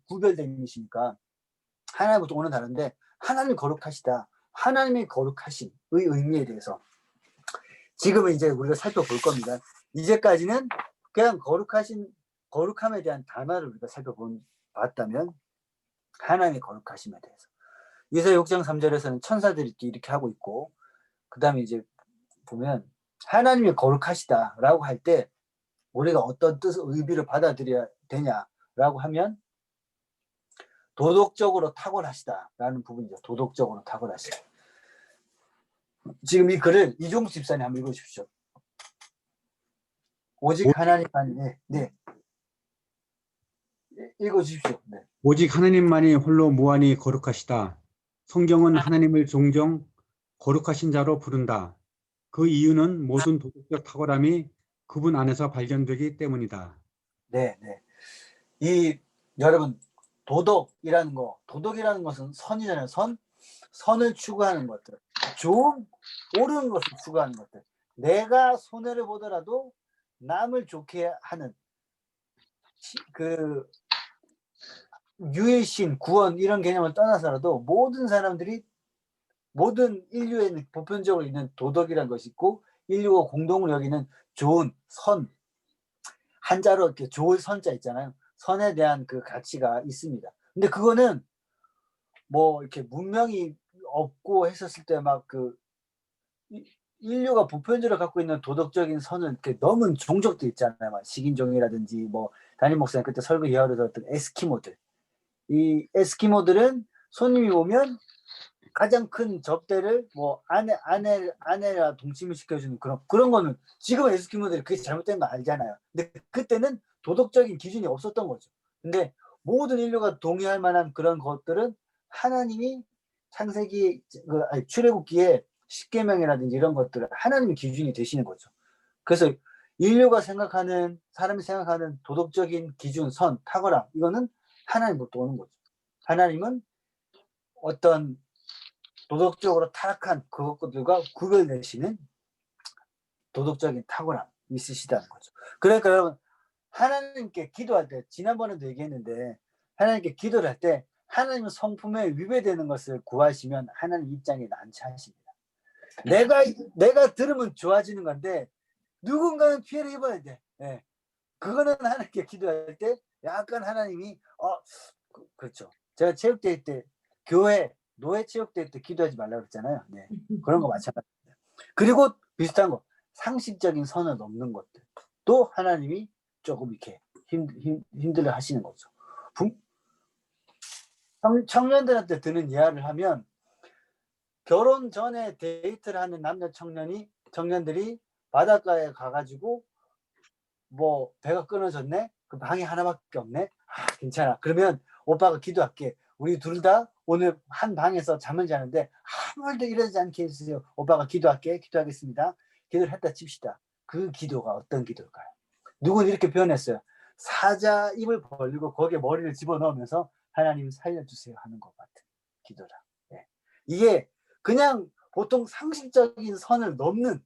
구별된 의미시니까 하나님부터 오는 단어인데 하나님이 거룩하시다. 하나님의 거룩하심의 의미에 대해서 지금은 이제 우리가 살펴볼 겁니다. 이제까지는 그냥 거룩함에 대한 단어를 우리가 살펴봤다면 하나님의 거룩하심에 대해서 이사야 6장 3절에서는 천사들이 이렇게 하고 있고 그 다음에 이제 보면 하나님이 거룩하시다라고 할 때 우리가 어떤 뜻의 의미를 받아들여야 되냐라고 하면 도덕적으로 탁월하시다라는 부분이죠. 도덕적으로 탁월하시다. 지금 이 글을 이종수 집사님 한번 읽어주십시오. 오직 하나님만이 네. 읽어주십시오. 네. 오직 하나님만이 홀로 무한히 거룩하시다. 성경은 하나님을 종종 거룩하신 자로 부른다. 그 이유는 모든 도덕적 탁월함이 그분 안에서 발견되기 때문이다. 네. 이 여러분 도덕이라는 것은 선이잖아요. 선을 추구하는 것들, 좋은 옳은 것을 추구하는 것들. 내가 손해를 보더라도 남을 좋게 하는 그 유일신, 구원 이런 개념을 떠나서라도 모든 인류에는 보편적으로 있는 도덕이라는 것이 있고 인류가 공동으로 여기는 좋은 선, 한자로 이렇게 좋을 선자 있잖아요. 선에 대한 그 가치가 있습니다. 근데 그거는 뭐 이렇게 문명이 없고 했었을 때 막 그 인류가 보편적으로 갖고 있는 도덕적인 선은 이렇게 넘은 종족들 있잖아요. 막 식인종이라든지 뭐 담임 목사님 그때 설교 예화로 들었던 에스키모들. 이 에스키모들은 손님이 오면 가장 큰 접대를 뭐 아내라 동침을 시켜주는 그런 거는 지금 에스키모들이 그게 잘못된 거 알잖아요. 근데 그때는 도덕적인 기준이 없었던 거죠. 근데 모든 인류가 동의할 만한 그런 것들은 하나님이 창세기 출애굽기에 십계명이라든지 이런 것들은 하나님의 기준이 되시는 거죠. 그래서 인류가 생각하는 사람이 생각하는 도덕적인 기준, 선, 탁월함 이거는 하나님부터 오는 거죠. 하나님은 어떤 도덕적으로 타락한 그것들과 구별되시는 도덕적인 탁월함이 있으시다는 거죠. 그러니까 여러분 하나님께 기도할 때 지난번에도 얘기했는데 하나님께 기도를 할 때 하나님의 성품에 위배되는 것을 구하시면 하나님 입장에 난처하십니다. 내가 들으면 좋아지는 건데 누군가는 피해를 입어야 돼. 네. 그거는 하나님께 기도할 때 약간 하나님이 그렇죠. 제가 체육대회 때 교회 노예 체육대회 때 기도하지 말라고 했잖아요. 네. 그런 거 마찬가지입니다. 그리고 비슷한 거 상식적인 선을 넘는 것들 또 하나님이 조금 이렇게 힘들어 하시는 거죠. 청년들한테 드는 예화를 하면 결혼 전에 데이트를 하는 남녀 청년들이 바닷가에 가가지고 뭐 배가 끊어졌네? 그 방이 하나밖에 없네? 괜찮아. 그러면 오빠가 기도할게. 우리 둘 다 오늘 한 방에서 잠을 자는데 아무 일도 일어나지 않게 해주세요. 오빠가 기도하겠습니다. 기도를 했다 칩시다. 그 기도가 어떤 기도일까요? 누구는 이렇게 표현했어요. 사자 입을 벌리고 거기에 머리를 집어넣으면서 하나님 살려주세요 하는 것 같은 기도라. 예. 이게 그냥 보통 상식적인 선을 넘는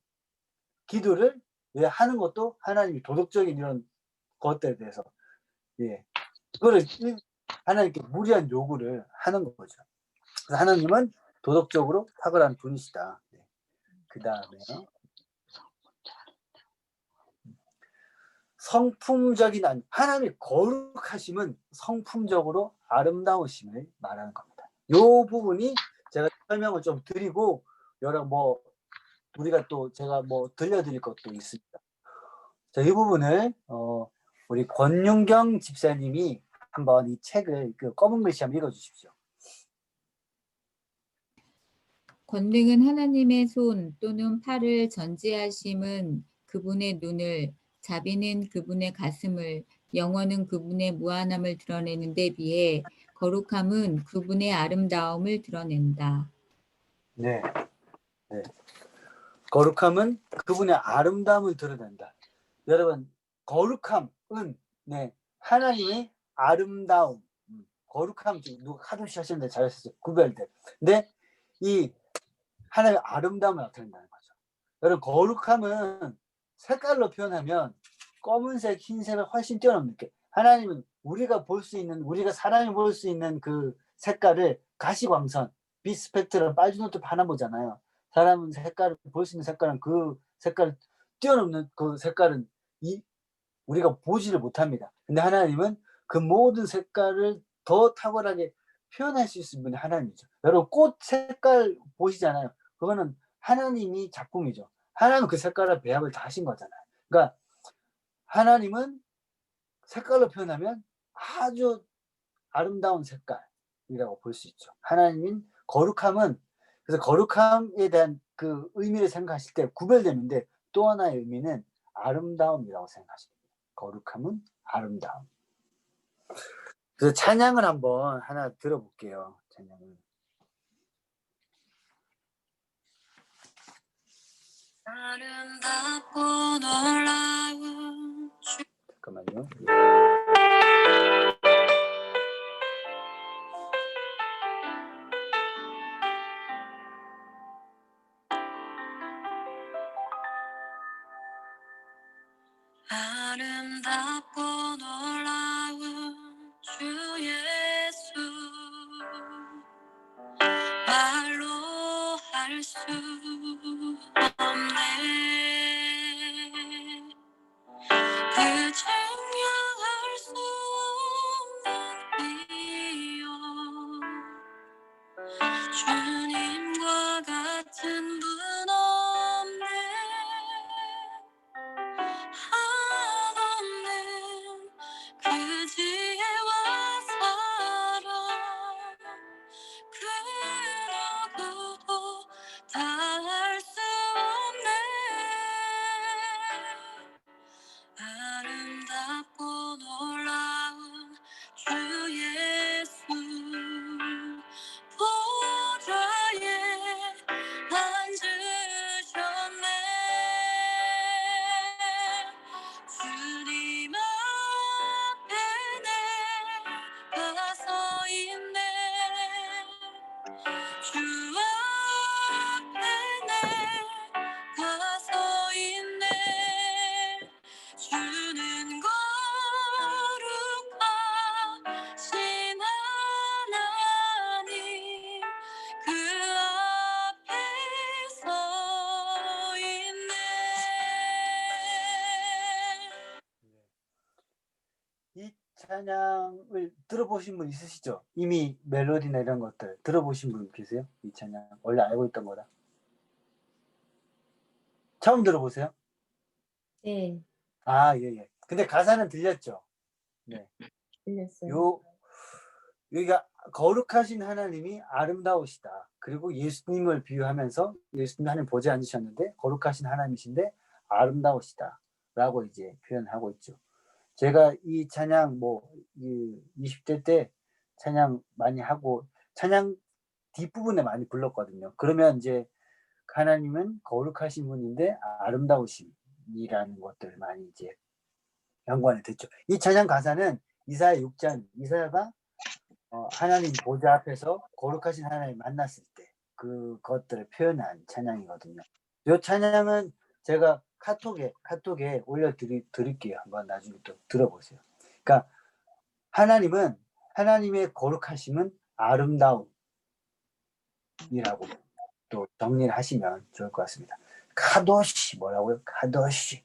기도를 하는 것도 하나님이 도덕적인 이런 것들에 대해서 그거를 하나님께 무리한 요구를 하는 거죠. 그래서 하나님은 도덕적으로 탁월한 분이시다. 그 다음에 성품적인 하나님의 거룩하심은 성품적으로 아름다우심을 말하는 겁니다. 이 부분이 제가 설명을 좀 드리고 여러 우리가 또 제가 들려드릴 것도 있습니다. 자, 이 부분을 우리 권윤경 집사님이 한번 이 책을 그 검은 글씨 한번 읽어주십시오. 권능은 하나님의 손 또는 팔을 전지하심은 그분의 눈을, 자비는 그분의 가슴을, 영원은 그분의 무한함을 드러내는 데 비해 거룩함은 그분의 아름다움을 드러낸다. 네. 거룩함은 그분의 아름다움을 드러낸다. 여러분, 거룩함은 하나님의 아름다움. 거룩함 누가 카드시 하시는데 잘하셨어요. 구별돼. 근데 이 하나님의 아름다움을 나타낸다는 거죠. 여러분, 거룩함은 색깔로 표현하면 검은색, 흰색을 훨씬 뛰어넘는 게 하나님은 우리가 볼 수 있는, 우리가 사람이 볼 수 있는 그 색깔을 가시광선, 비스펙트럼, 빨주노트 하나 보잖아요. 사람은 색깔을 볼 수 있는 색깔은 그 색깔을 뛰어넘는 그 색깔은 우리가 보지를 못합니다. 근데 하나님은 그 모든 색깔을 더 탁월하게 표현할 수 있는 분이 하나님이죠. 여러분, 꽃 색깔 보시잖아요. 그거는 하나님이 작품이죠. 하나님은 그 색깔과 배합을 다 하신 거잖아요. 그러니까 하나님은 색깔로 표현하면 아주 아름다운 색깔이라고 볼 수 있죠. 하나님인 거룩함은, 그래서 거룩함에 대한 그 의미를 생각하실 때 구별되는데 또 하나의 의미는 아름다움이라고 생각하십니다. 거룩함은 아름다움. 그래서 찬양을 한번 하나 들어볼게요. 찬양을. 아름답고 놀라운 잠깐만요. 아름답고 놀라운 주 예수 말로 할 수 없네 그 증명할 수 없는 비요 주님과 같은 분 없네 한없는 그 지혜와 사랑 그러고도 다할 수 없네 아름답고 놀라운 주 예수 보좌에 앉으셨네 주님 앞에 내가 서 있네 주 앞에 내가 서 있네 주는 거룩하신 하나님 그 앞에 서 있네 이 찬양을 들어보신 분 있으시죠? 이미 멜로디나 이런 것들 들어보신 분 계세요? 이 찬양 원래 알고 있던 거다. 처음 들어보세요? 네, 예. 근데 가사는 들렸죠? 네. 들렸어요. 여기가 거룩하신 하나님이 아름다우시다. 그리고 예수님을 비유하면서 예수님 하나님 보좌에 앉으셨는데 거룩하신 하나님이신데 아름다우시다. 라고 이제 표현하고 있죠. 제가 이 찬양 20대 때 찬양 많이 하고 찬양 뒷부분에 많이 불렀거든요. 그러면 이제 하나님은 거룩하신 분인데 아름다우심이라는 것들을 많이 이제 연관이 됐죠. 이 찬양 가사는 이사야 6장, 이사야가 하나님 보좌 앞에서 거룩하신 하나님 만났을 때 그것들을 표현한 찬양이거든요. 이 찬양은 제가 카톡에 올려드릴게요. 한번 나중에 또 들어보세요. 그러니까 하나님의 거룩하심은 아름다움이라고 또 정리를 하시면 좋을 것 같습니다. 카도시 뭐라고요? 카도시.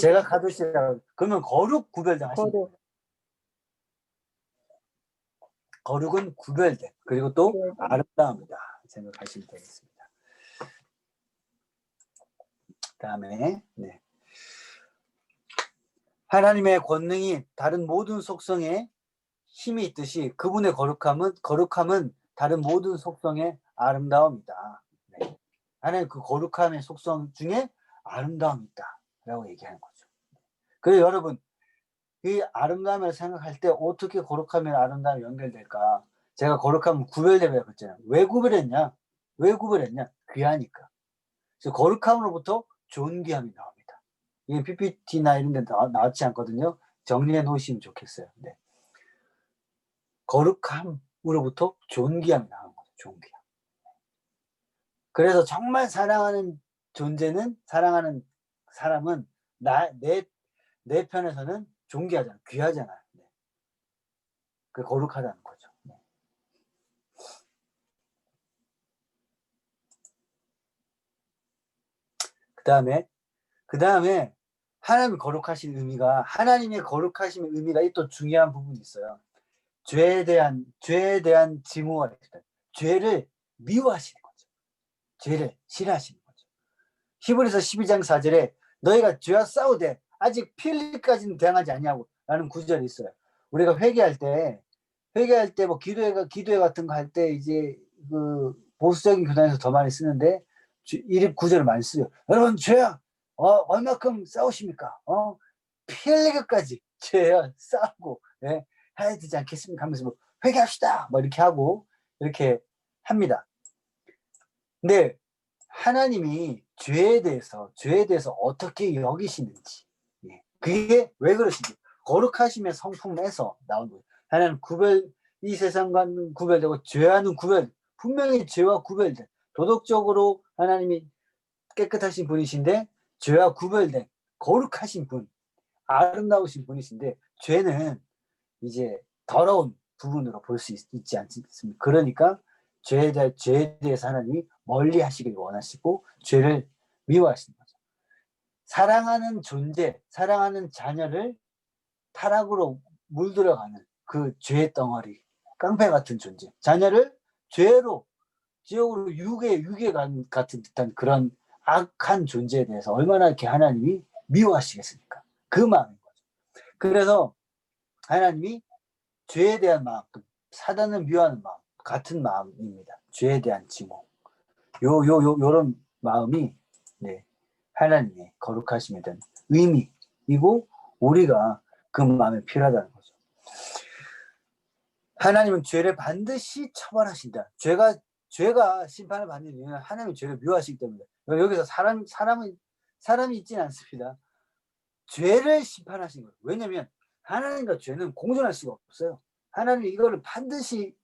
제가 카도시라고 그러면 거룩 구별된 하시면 돼요. 거룩은 구별된 그리고 또 아름다움이다 생각하시면 되겠습니다. 그다음에 하나님의 권능이 다른 모든 속성에 힘이 있듯이 그분의 거룩함은 다른 모든 속성의 아름다움이다. 하나님 그 거룩함의 속성 중에 아름다움이 있다라고 얘기하는 거죠. 그래서 여러분 이 아름다움을 생각할 때 어떻게 거룩함이랑 아름다움이 연결될까? 제가 거룩함은 구별되라고 했잖아요. 왜 구별했냐? 귀하니까. 그래서 거룩함으로부터 존귀함이 나옵니다. 이게 PPT나 이런 데 나왔지 않거든요. 정리해 놓으시면 좋겠어요. 네. 거룩함으로부터 존귀함이 나오는 거죠. 존귀함. 그래서 정말 사랑하는 사람은 내 편에서는 존귀하잖아요. 귀하잖아요. 그 거룩하다는 거죠. 그 다음에 하나님의 거룩하신 의미가 하나님의 거룩하심의 의미가 또 중요한 부분이 있어요. 죄에 대한 증오가 있어요. 죄를 미워하시는 거죠. 죄를 싫어하시는 거죠. 히브리서 12장 4절에 너희가 죄와 싸우되 아직 피 흘리기까지는 대항하지 않냐고 라는 구절이 있어요. 우리가 회개할 때 뭐 기도회 같은 거 할 때 이제 그 보수적인 교단에서 더 많이 쓰는데 이 구절을 많이 쓰죠. 여러분 죄야 얼마큼 싸우십니까? 피 흘리기까지 죄야 싸우고 해야 되지 않겠습니까? 하면서 뭐 회개합시다 뭐 이렇게 하고 이렇게 합니다. 근데 하나님이 죄에 대해서 어떻게 여기시는지 그게 왜 그러신지 거룩하심의 성품에서 나온 거예요. 하나님 이 세상과는 구별되고 죄와는 분명히 죄와 구별된 도덕적으로 하나님이 깨끗하신 분이신데 죄와 구별된 거룩하신 분, 아름다우신 분이신데 죄는 이제 더러운 부분으로 볼 수 있지 않습니까? 그러니까 죄에 대해서 하나님이 멀리 하시길 원하시고 죄를 미워하시는 거죠. 사랑하는 자녀를 타락으로 물들어가는 그 죄의 덩어리, 깡패 같은 존재, 자녀를 지옥으로 유괴 같은 듯한 그런 악한 존재에 대해서 얼마나 이렇게 하나님이 미워하시겠습니까? 그 마음인 거죠. 그래서 하나님이 죄에 대한 마음, 사단을 미워하는 마음 같은 마음입니다. 죄에 대한 증오. 요런 마음이 하나님의 거룩하심에 대한 의미이고 우리가 그 마음이 필요하다는 거죠. 하나님은 죄를 반드시 처벌하신다. 죄가 심판을 받는 이유는 하나님이 죄를 미워하시기 때문에 여기서 사람이 있지는 않습니다. 죄를 심판하신 거예요. 왜냐하면 하나님과 죄는 공존할 수가 없어요. 하나님이 이거를 반드시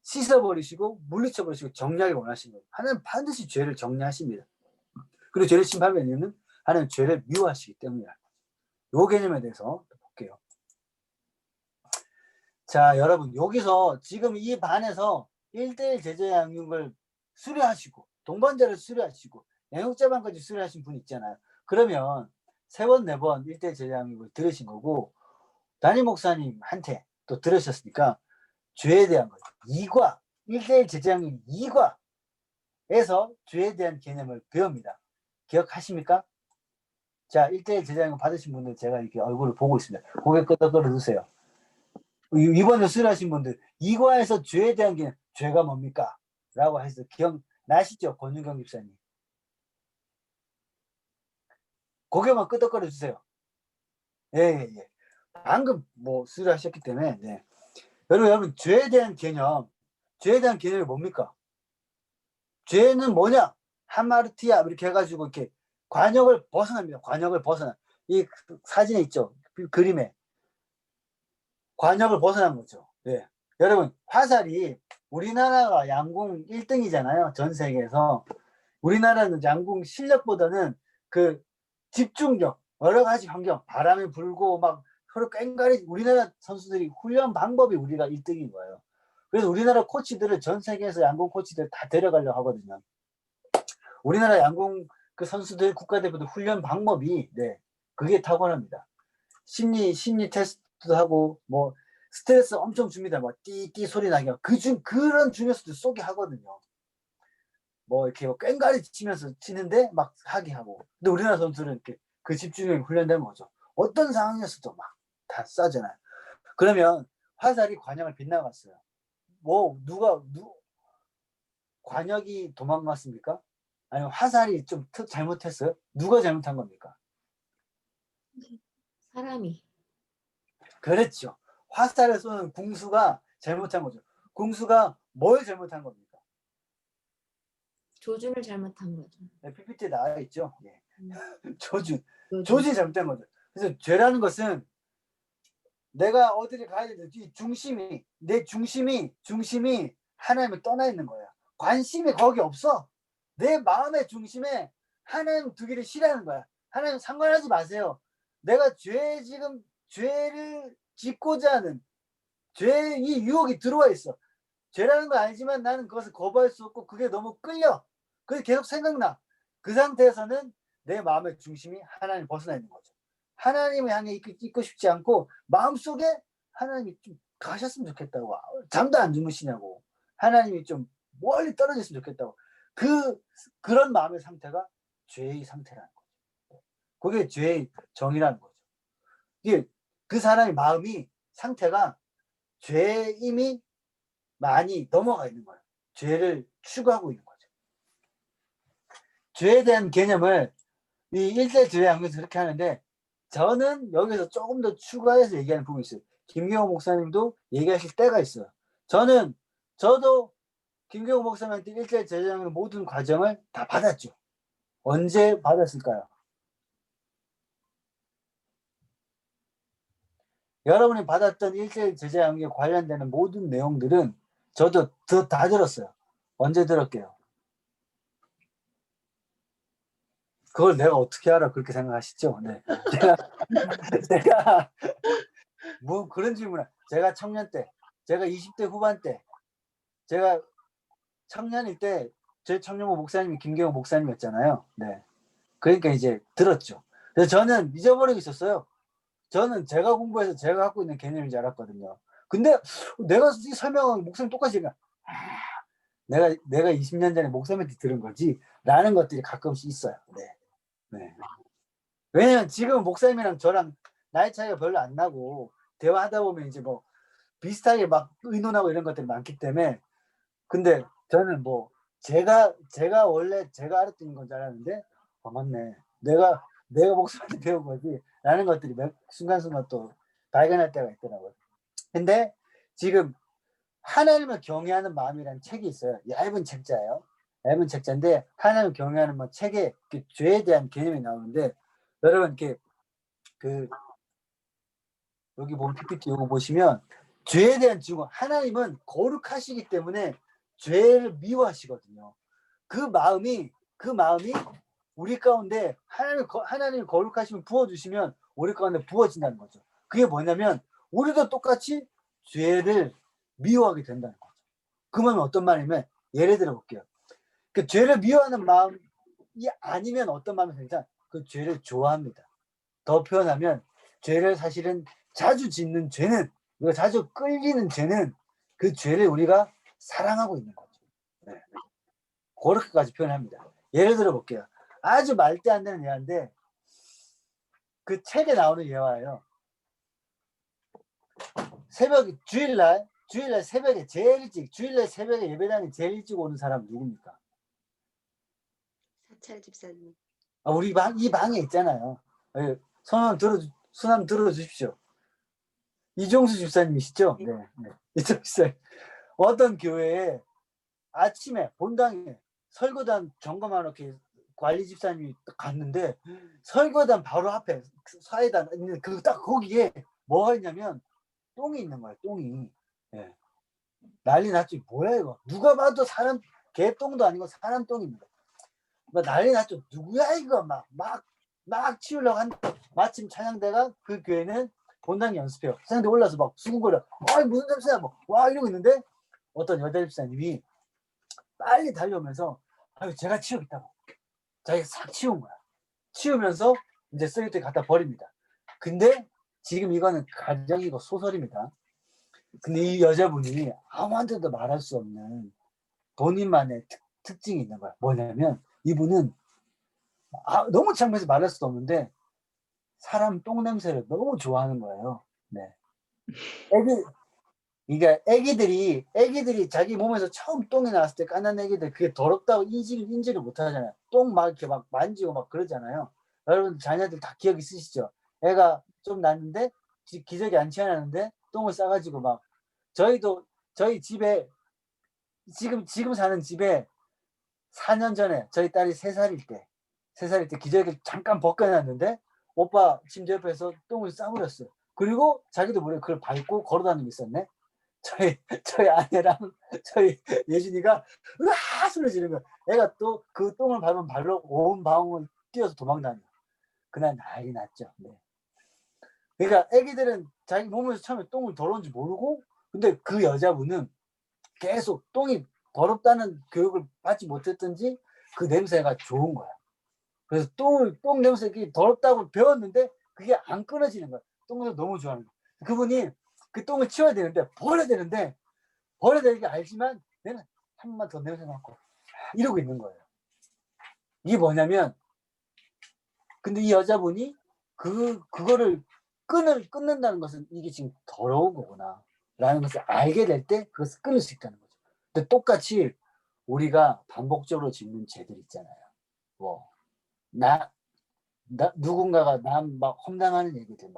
씻어버리시고 물리쳐버리시고 정리하기 원하신 거예요. 하나님은 반드시 죄를 정리하십니다. 그리고 죄를 심판하는 이유는 하나님은 죄를 미워하시기 때문이라는 거죠. 이 개념에 대해서 볼게요. 자, 여러분 여기서 지금 이 반에서 1:1 제자 양육을 수료하시고 동반자를 수료하시고 양육자반까지 수료하신 분 있잖아요. 그러면 3번, 4번 1:1 제자 양육을 들으신 거고 담임 목사님한테 또 들으셨으니까 죄에 대한 거죠. 2과 1:1 제자 양육 2과에서 죄에 대한 개념을 배웁니다. 기억하십니까? 자, 1:1 제자 양육 받으신 분들 제가 이렇게 얼굴을 보고 있습니다. 고개 끄덕거려 주세요. 이번에 수료하신 분들 2과에서 죄에 대한 개념, 죄가 뭡니까? 라고 해서 기억나시죠? 권윤경 집사님. 고개만 끄덕거려 주세요. 예. 방금 뭐 수료하셨기 때문에 여러분 죄에 대한 개념이 뭡니까? 죄는 뭐냐? 하마르티아 이렇게 해가지고 이렇게 관역을 벗어납니다. 관역을 벗어나. 이 사진에 있죠. 그 그림에 관역을 벗어난 거죠. 네. 여러분 화살이 우리나라가 양궁 1등이잖아요. 전 세계에서. 우리나라는 양궁 실력보다는 그 집중력, 여러 가지 환경, 바람이 불고 막 서로 꽹가리 우리나라 선수들이 훈련 방법이 우리가 1등인 거예요. 그래서 우리나라 코치들을 전 세계에서 양궁 코치들 다 데려가려고 하거든요. 우리나라 양궁 그 선수들 국가대표들 훈련 방법이 네, 그게 탁월합니다. 심리 테스트도 하고 뭐 스트레스 엄청 줍니다. 뭐 띠띠 소리 나게 그런 중에서도 쏘게 하거든요. 뭐 이렇게 뭐 꽹가리 치면서 치는데 막 하게 하고. 근데 우리나라 선수들은 이렇게 그 집중력이 훈련되는 거죠. 어떤 상황에서도 막 다 쏴잖아요. 그러면 화살이 관역을 빗나갔어요. 뭐 관역이 도망갔습니까? 아니면 화살이 좀 잘못했어요? 누가 잘못한 겁니까? 사람이. 그렇죠. 화살을 쏘는 궁수가 잘못한 거죠. 궁수가 뭘 잘못한 겁니까? 조준을 잘못한 거죠. 네, PPT에 나와 있죠. 예. 조준이 조준. 잘못된 거죠. 그래서 죄라는 것은 내가 어디를 가야 되는지 내 중심이 하나님을 떠나 있는 거야. 관심이 거기 없어. 내 마음의 중심에 하나님 두기를 싫어하는 거야. 하나님 상관하지 마세요. 내가 죄를 짓고자 하는 죄의 유혹이 들어와 있어. 죄라는 거 알지만 나는 그것을 거부할 수 없고 그게 너무 끌려. 그게 계속 생각나. 그 상태에서는 내 마음의 중심이 하나님 벗어나 있는 거죠. 하나님을 향해 있고 싶지 않고 마음속에 하나님이 좀 가셨으면 좋겠다고. 잠도 안 주무시냐고. 하나님이 좀 멀리 떨어졌으면 좋겠다고. 그런 마음의 상태가 죄의 상태라는 거죠. 그게 죄의 정의라는 거죠. 이게 그 사람의 마음이 상태가 죄에 이미 많이 넘어가 있는 거예요. 죄를 추구하고 있는 거죠. 죄에 대한 개념을 이 1대 죄의 양에서 그렇게 하는데 저는 여기서 조금 더 추가해서 얘기하는 부분이 있어요. 김경호 목사님도 얘기하실 때가 있어요. 저도 김경호 목사님한테 1대 제자의 모든 과정을 다 받았죠. 언제 받았을까요? 여러분이 받았던 1대 제자 양육에 관련되는 모든 내용들은 저도 다 들었어요. 언제 들었게요? 그걸 내가 어떻게 알아? 그렇게 생각하시죠? 네. 제가 뭐 그런 질문을 제가 청년 때, 제가 20대 후반 때, 제가 청년일 때 제 청년부 목사님이 김경호 목사님이었잖아요. 네. 그러니까 이제 들었죠. 그래서 저는 잊어버리고 있었어요. 저는 제가 공부해서 제가 갖고 있는 개념인 줄 알았거든요. 근데 내가 설명한 목사님 똑같이 얘기해. 내가 20년 전에 목사님한테 들은 거지 라는 것들이 가끔씩 있어요. 네. 네. 왜냐면 지금 목사님이랑 저랑 나이 차이가 별로 안 나고 대화하다 보면 이제 뭐 비슷하게 막 의논하고 이런 것들이 많기 때문에. 근데 저는 뭐 제가 원래 제가 알았던 건 줄 알았는데 맞네. 내가 목사님한테 배운 거지 라는 것들이 순간순간 또 발견할 때가 있더라고요. 근데 지금 하나님을 경외하는 마음이라는 책이 있어요. 얇은 책자예요. 얇은 책자인데 하나님을 경외하는 뭐 책에 죄에 대한 개념이 나오는데 여러분 이렇게 여기 보면 PPT 이거 보시면 죄에 대한 증거, 하나님은 거룩하시기 때문에 죄를 미워하시거든요. 그 마음이 우리 가운데 하나님이 거룩하시면 부어주시면 우리 가운데 부어진다는 거죠. 그게 뭐냐면 우리도 똑같이 죄를 미워하게 된다는 거죠. 그 말은 어떤 말이냐면 예를 들어 볼게요. 그 죄를 미워하는 마음이 아니면 어떤 마음이 생기냐? 그 죄를 좋아합니다. 더 표현하면 죄를 사실은 자주 짓는 죄는 우리가 자주 끌리는 죄는 그 죄를 우리가 사랑하고 있는 거죠. 네. 그렇게까지 표현합니다. 예를 들어 볼게요. 아주 말도 안 되는 예화인데 그 책에 나오는 예화예요. 주일날 새벽에 제일 일찍 주일날 새벽에 예배당에 제일 일찍 오는 사람 누굽니까? 사찰 집사님. 우리 이 방에 있잖아요. 손 한번 들어주십시오. 이종수 집사님이시죠? 네. 이종수 집사님. 어떤 교회에 아침에 본당에 설거단 점검하러 이렇게 관리 집사님이 딱 갔는데 설거단 바로 앞에 사회단 있는 그 딱 거기에 뭐가 있냐면 똥이 있는 거예요. 똥이. 예. 난리 났죠. 뭐야 이거? 누가 봐도 사람 개똥도 아니고 사람 똥입니다. 뭐 난리 났죠. 누구야 이거 막 치우려고 하는데 마침 찬양대가 그 교회는 본당 연습해요. 찬양대 올라서 막 수군거려. 무슨 냄새야 와 이러고 있는데 어떤 여자 집사님이 빨리 달려오면서 제가 치우겠다고 자기가 싹 치운 거야. 치우면서 이제 쓰레기통에 갖다 버립니다. 근데 지금 이거는 가정이고 소설입니다. 근데 이 여자분이 아무한테도 말할 수 없는 본인만의 특징이 있는 거야. 뭐냐면 이분은 너무 창피해서 말할 수도 없는데 사람 똥 냄새를 너무 좋아하는 거예요. 네. 애기들이 자기 몸에서 처음 똥이 나왔을 때 까난 애기들 그게 더럽다고 인지를 못 하잖아요. 똥 막 이렇게 막 만지고 막 그러잖아요. 여러분 자녀들 다 기억 있으시죠? 애가 좀 났는데 기저귀 안 치워놨는데 똥을 싸가지고 막 저희 집에 지금 사는 집에 4년 전에 저희 딸이 3살일 때 기저귀를 잠깐 벗겨놨는데 오빠 침대 옆에서 똥을 싸버렸어요. 그리고 자기도 모르게 그걸 밟고 걸어다니고 있었네. 저희 아내랑 저희 예준이가 으아 소리 지르는 거야. 애가 또 그 똥을 밟은 발로 온 방울 뛰어서 도망다녀. 그날 난리 났죠. 네. 그러니까 애기들은 자기 몸에서 처음에 똥을 더러운지 모르고 근데 그 여자분은 계속 똥이 더럽다는 교육을 받지 못했던지 그 냄새가 좋은 거야. 그래서 똥 냄새 더럽다고 배웠는데 그게 안 끊어지는 거야. 똥 냄새 너무 좋아하는 거야. 그분이 그 똥을 치워야 되는데 버려야 되는 게 알지만 내가 한 번만 더 냄새 맡고 이러고 있는 거예요. 이게 뭐냐면 근데 이 여자분이 그거를 끊는다는 것은 이게 지금 더러운 거구나 라는 것을 알게 될 때 그것을 끊을 수 있다는 거죠. 근데 똑같이 우리가 반복적으로 짓는 죄들 있잖아요. 누군가가 남 막 험담하는 얘기들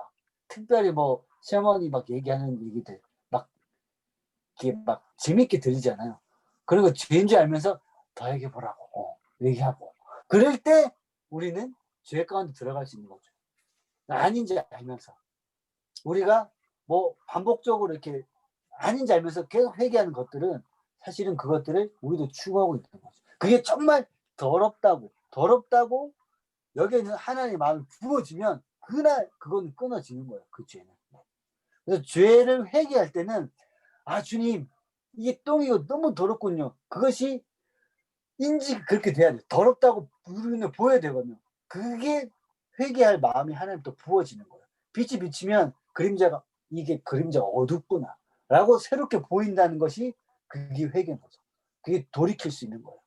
특별히 시어머니 얘기하는 얘기들 이게 재밌게 들리잖아요. 그리고 죄인 줄 알면서 더 얘기해보라고 얘기하고 그럴 때 우리는 죄 가운데 들어갈 수 있는 거죠. 아닌지 알면서 우리가 반복적으로 이렇게 아닌지 알면서 계속 회개하는 것들은 사실은 그것들을 우리도 추구하고 있는 거죠. 그게 정말 더럽다고 여기에는 하나님의 마음이 부어지면 그날 그건 끊어지는 거예요. 그 죄는. 그래서 죄를 회개할 때는 주님 이게 똥이고 너무 더럽군요. 그것이 그렇게 돼야 돼요. 더럽다고 우리는 보여야 되거든요. 그게 회개할 마음이 하나님 또 부어지는 거예요. 빛이 비치면 이게 그림자가 어둡구나 라고 새롭게 보인다는 것이 그게 회개인 거죠. 그게 돌이킬 수 있는 거예요.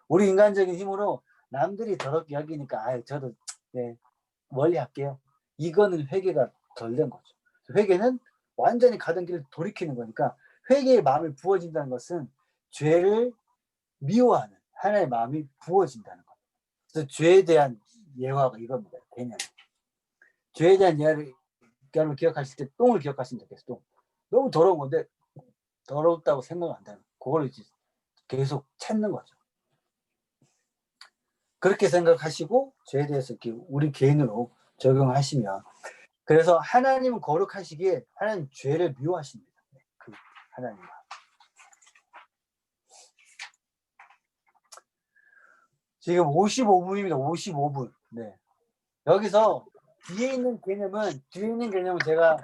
우리 인간적인 힘으로 남들이 더럽게 여기니까 저도 멀리 할게요. 이거는 회개가 덜 된 거죠. 회개는 완전히 가던 길을 돌이키는 거니까 회개의 마음이 부어진다는 것은 죄를 미워하는 하나의 마음이 부어진다는 거예요. 그래서 죄에 대한 예화가 이겁니다. 개념. 죄에 대한 예화를 여러분 기억하실 때 똥을 기억하시면 되겠어요. 너무 더러운 건데 더럽다고 생각 안 되는 그걸 이제 계속 찾는 거죠. 그렇게 생각하시고 죄에 대해서 이렇게 우리 개인으로 적용하시면 그래서 하나님은 거룩하시기에 하나님 죄를 미워하십니다. 그 하나님. 지금 55분입니다. 55분. 네. 여기서 뒤에 있는 개념은 제가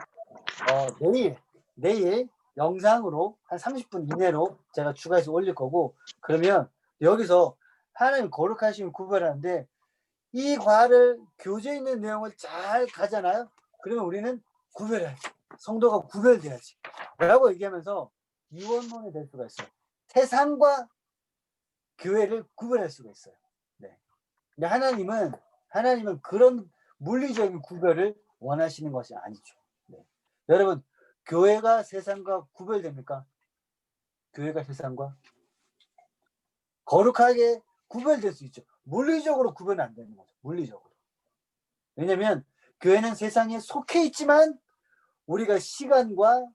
내일 영상으로 한 30분 이내로 제가 추가해서 올릴 거고 그러면 여기서 하나님 거룩하심을 구별하는데 이 과를 교재에 있는 내용을 잘 가잖아요. 그러면 우리는 구별해야지. 성도가 구별돼야지. 라고 얘기하면서 이원론이 될 수가 있어요. 세상과 교회를 구별할 수가 있어요. 네. 근데 하나님은 그런 물리적인 구별을 원하시는 것이 아니죠. 네. 여러분, 교회가 세상과 구별됩니까? 교회가 세상과 거룩하게 구별될 수 있죠. 물리적으로 구별은 안 되는 거죠. 물리적으로. 왜냐하면 교회는 세상에 속해 있지만 우리가 시간과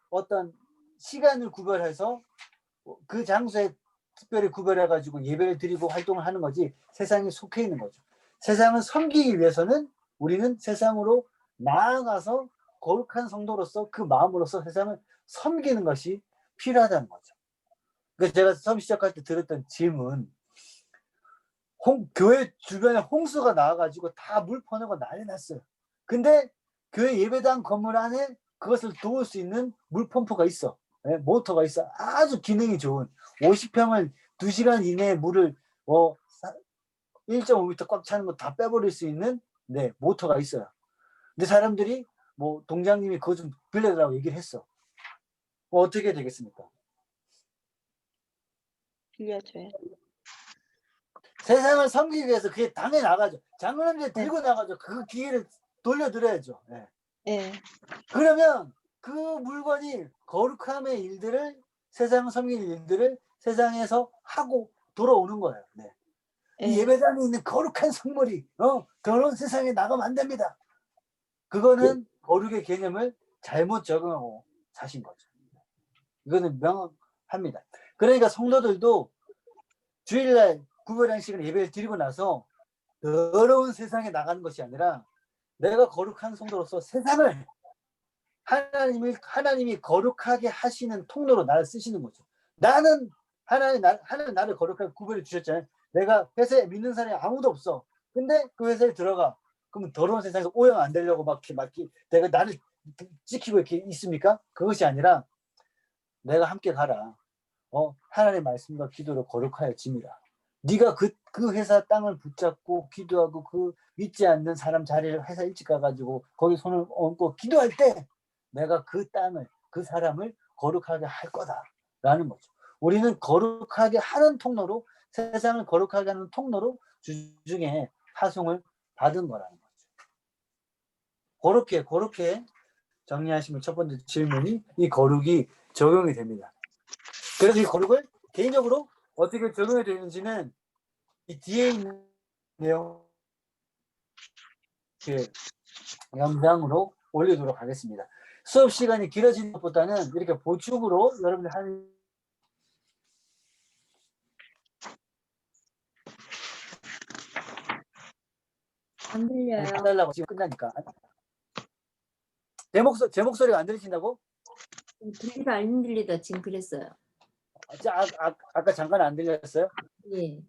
어떤 시간을 구별해서 그 장소에 특별히 구별해가지고 예배를 드리고 활동을 하는 거지 세상에 속해 있는 거죠. 세상을 섬기기 위해서는 우리는 세상으로 나아가서 거룩한 성도로서 그 마음으로서 세상을 섬기는 것이 필요하다는 거죠. 그래서 제가 처음 시작할 때 들었던 질문, 교회 주변에 홍수가 나와가지고 다 물 퍼내고 난리 났어요. 근데 교회 예배당 건물 안에 그것을 도울 수 있는 물펌프가 있어. 네, 모터가 있어. 아주 기능이 좋은 50평을 2시간 이내에 물을 1.5m 꽉 차는 거 다 빼버릴 수 있는 네, 모터가 있어요. 근데 사람들이 뭐 동장님이 그거 좀 빌려달라고 얘기를 했어. 어떻게 되겠습니까? 빌려줘요. 세상을 섬기기 위해서 그게 당연히 나가죠. 장로님들 들고 나가죠. 그 기회를 돌려드려야죠. 네. 예. 그러면 그 물건이 거룩함의 일들을, 세상을 섬기는 일들을 세상에서 하고 돌아오는 거예요. 네. 이 예. 예배당에 있는 거룩한 성물이 더러운 세상에 나가면 안 됩니다. 그거는 거룩의 개념을 잘못 적용하고 사신 거죠. 이거는 명확합니다. 그러니까 성도들도 주일날 구별양식을 예배를 드리고 나서 더러운 세상에 나가는 것이 아니라 내가 거룩한 성도로서 세상을 하나님이 거룩하게 하시는 통로로 나를 쓰시는 거죠. 나는 하나님 나를 거룩하게 구별해 주셨잖아요. 내가 회사에 믿는 사람이 아무도 없어. 근데 그 회사에 들어가. 그러면 더러운 세상에서 오염 안 되려고 막 내가 나를 지키고 이렇게 있습니까? 그것이 아니라 내가 함께 가라. 하나님의 말씀과 기도로 거룩하여 지니라. 네가 그 회사 땅을 붙잡고 기도하고 그 믿지 않는 사람 자리를 회사 일찍 가가지고 거기 손을 얹고 기도할 때 내가 그 땅을, 그 사람을 거룩하게 할 거다라는 거죠. 우리는 거룩하게 하는 통로로, 세상을 거룩하게 하는 통로로 주중에 파송을 받은 거라는 거죠. 그렇게 정리하시면 첫 번째 질문이 이 거룩이 적용이 됩니다. 그래서 이 거룩을 개인적으로 어떻게 적용이 되는지는 이 뒤에 있는 내용 영상으로 올리도록 하겠습니다. 수업 시간이 길어지는 것보다는 이렇게 보충으로 여러분들 하는 안 들려요. 해달라고 지금 끝나니까. 제 목소리가 안 들리신다고? 들리다 안 들리다 지금 그랬어요. 아까 잠깐 안 들렸어요? 예.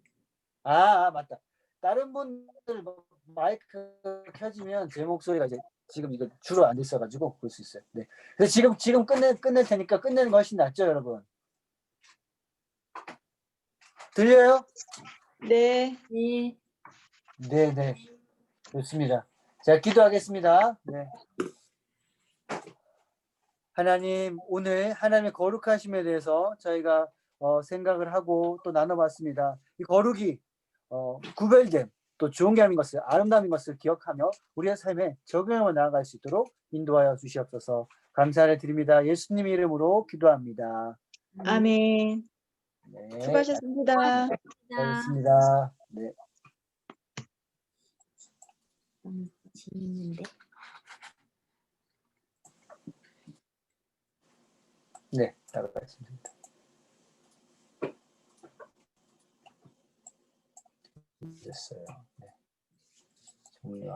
맞다. 다른 분들 마이크 켜지면 제 목소리가 이제 지금 이거 주로 안 있어가지고 볼 수 있어요. 네. 그래서 지금 끝낼 테니까 끝내는 거 훨씬 낫죠, 여러분? 들려요? 네. 예. 네. 좋습니다. 자, 기도하겠습니다. 네. 하나님, 오늘 하나님의 거룩하심에 대해서 저희가 생각을 하고 또 나눠봤습니다. 이 거룩이 구별됨, 또 좋은 게 아닌 것을, 아름다운 것을 기억하며 우리의 삶에 적용해 나아갈 수 있도록 인도하여 주시옵소서. 감사를 드립니다. 예수님 이름으로 기도합니다. 아멘. 네. 수고하셨습니다. 알겠습니다. 네. 재밌는데. 네, 나가겠습니다. 됐어요. 네.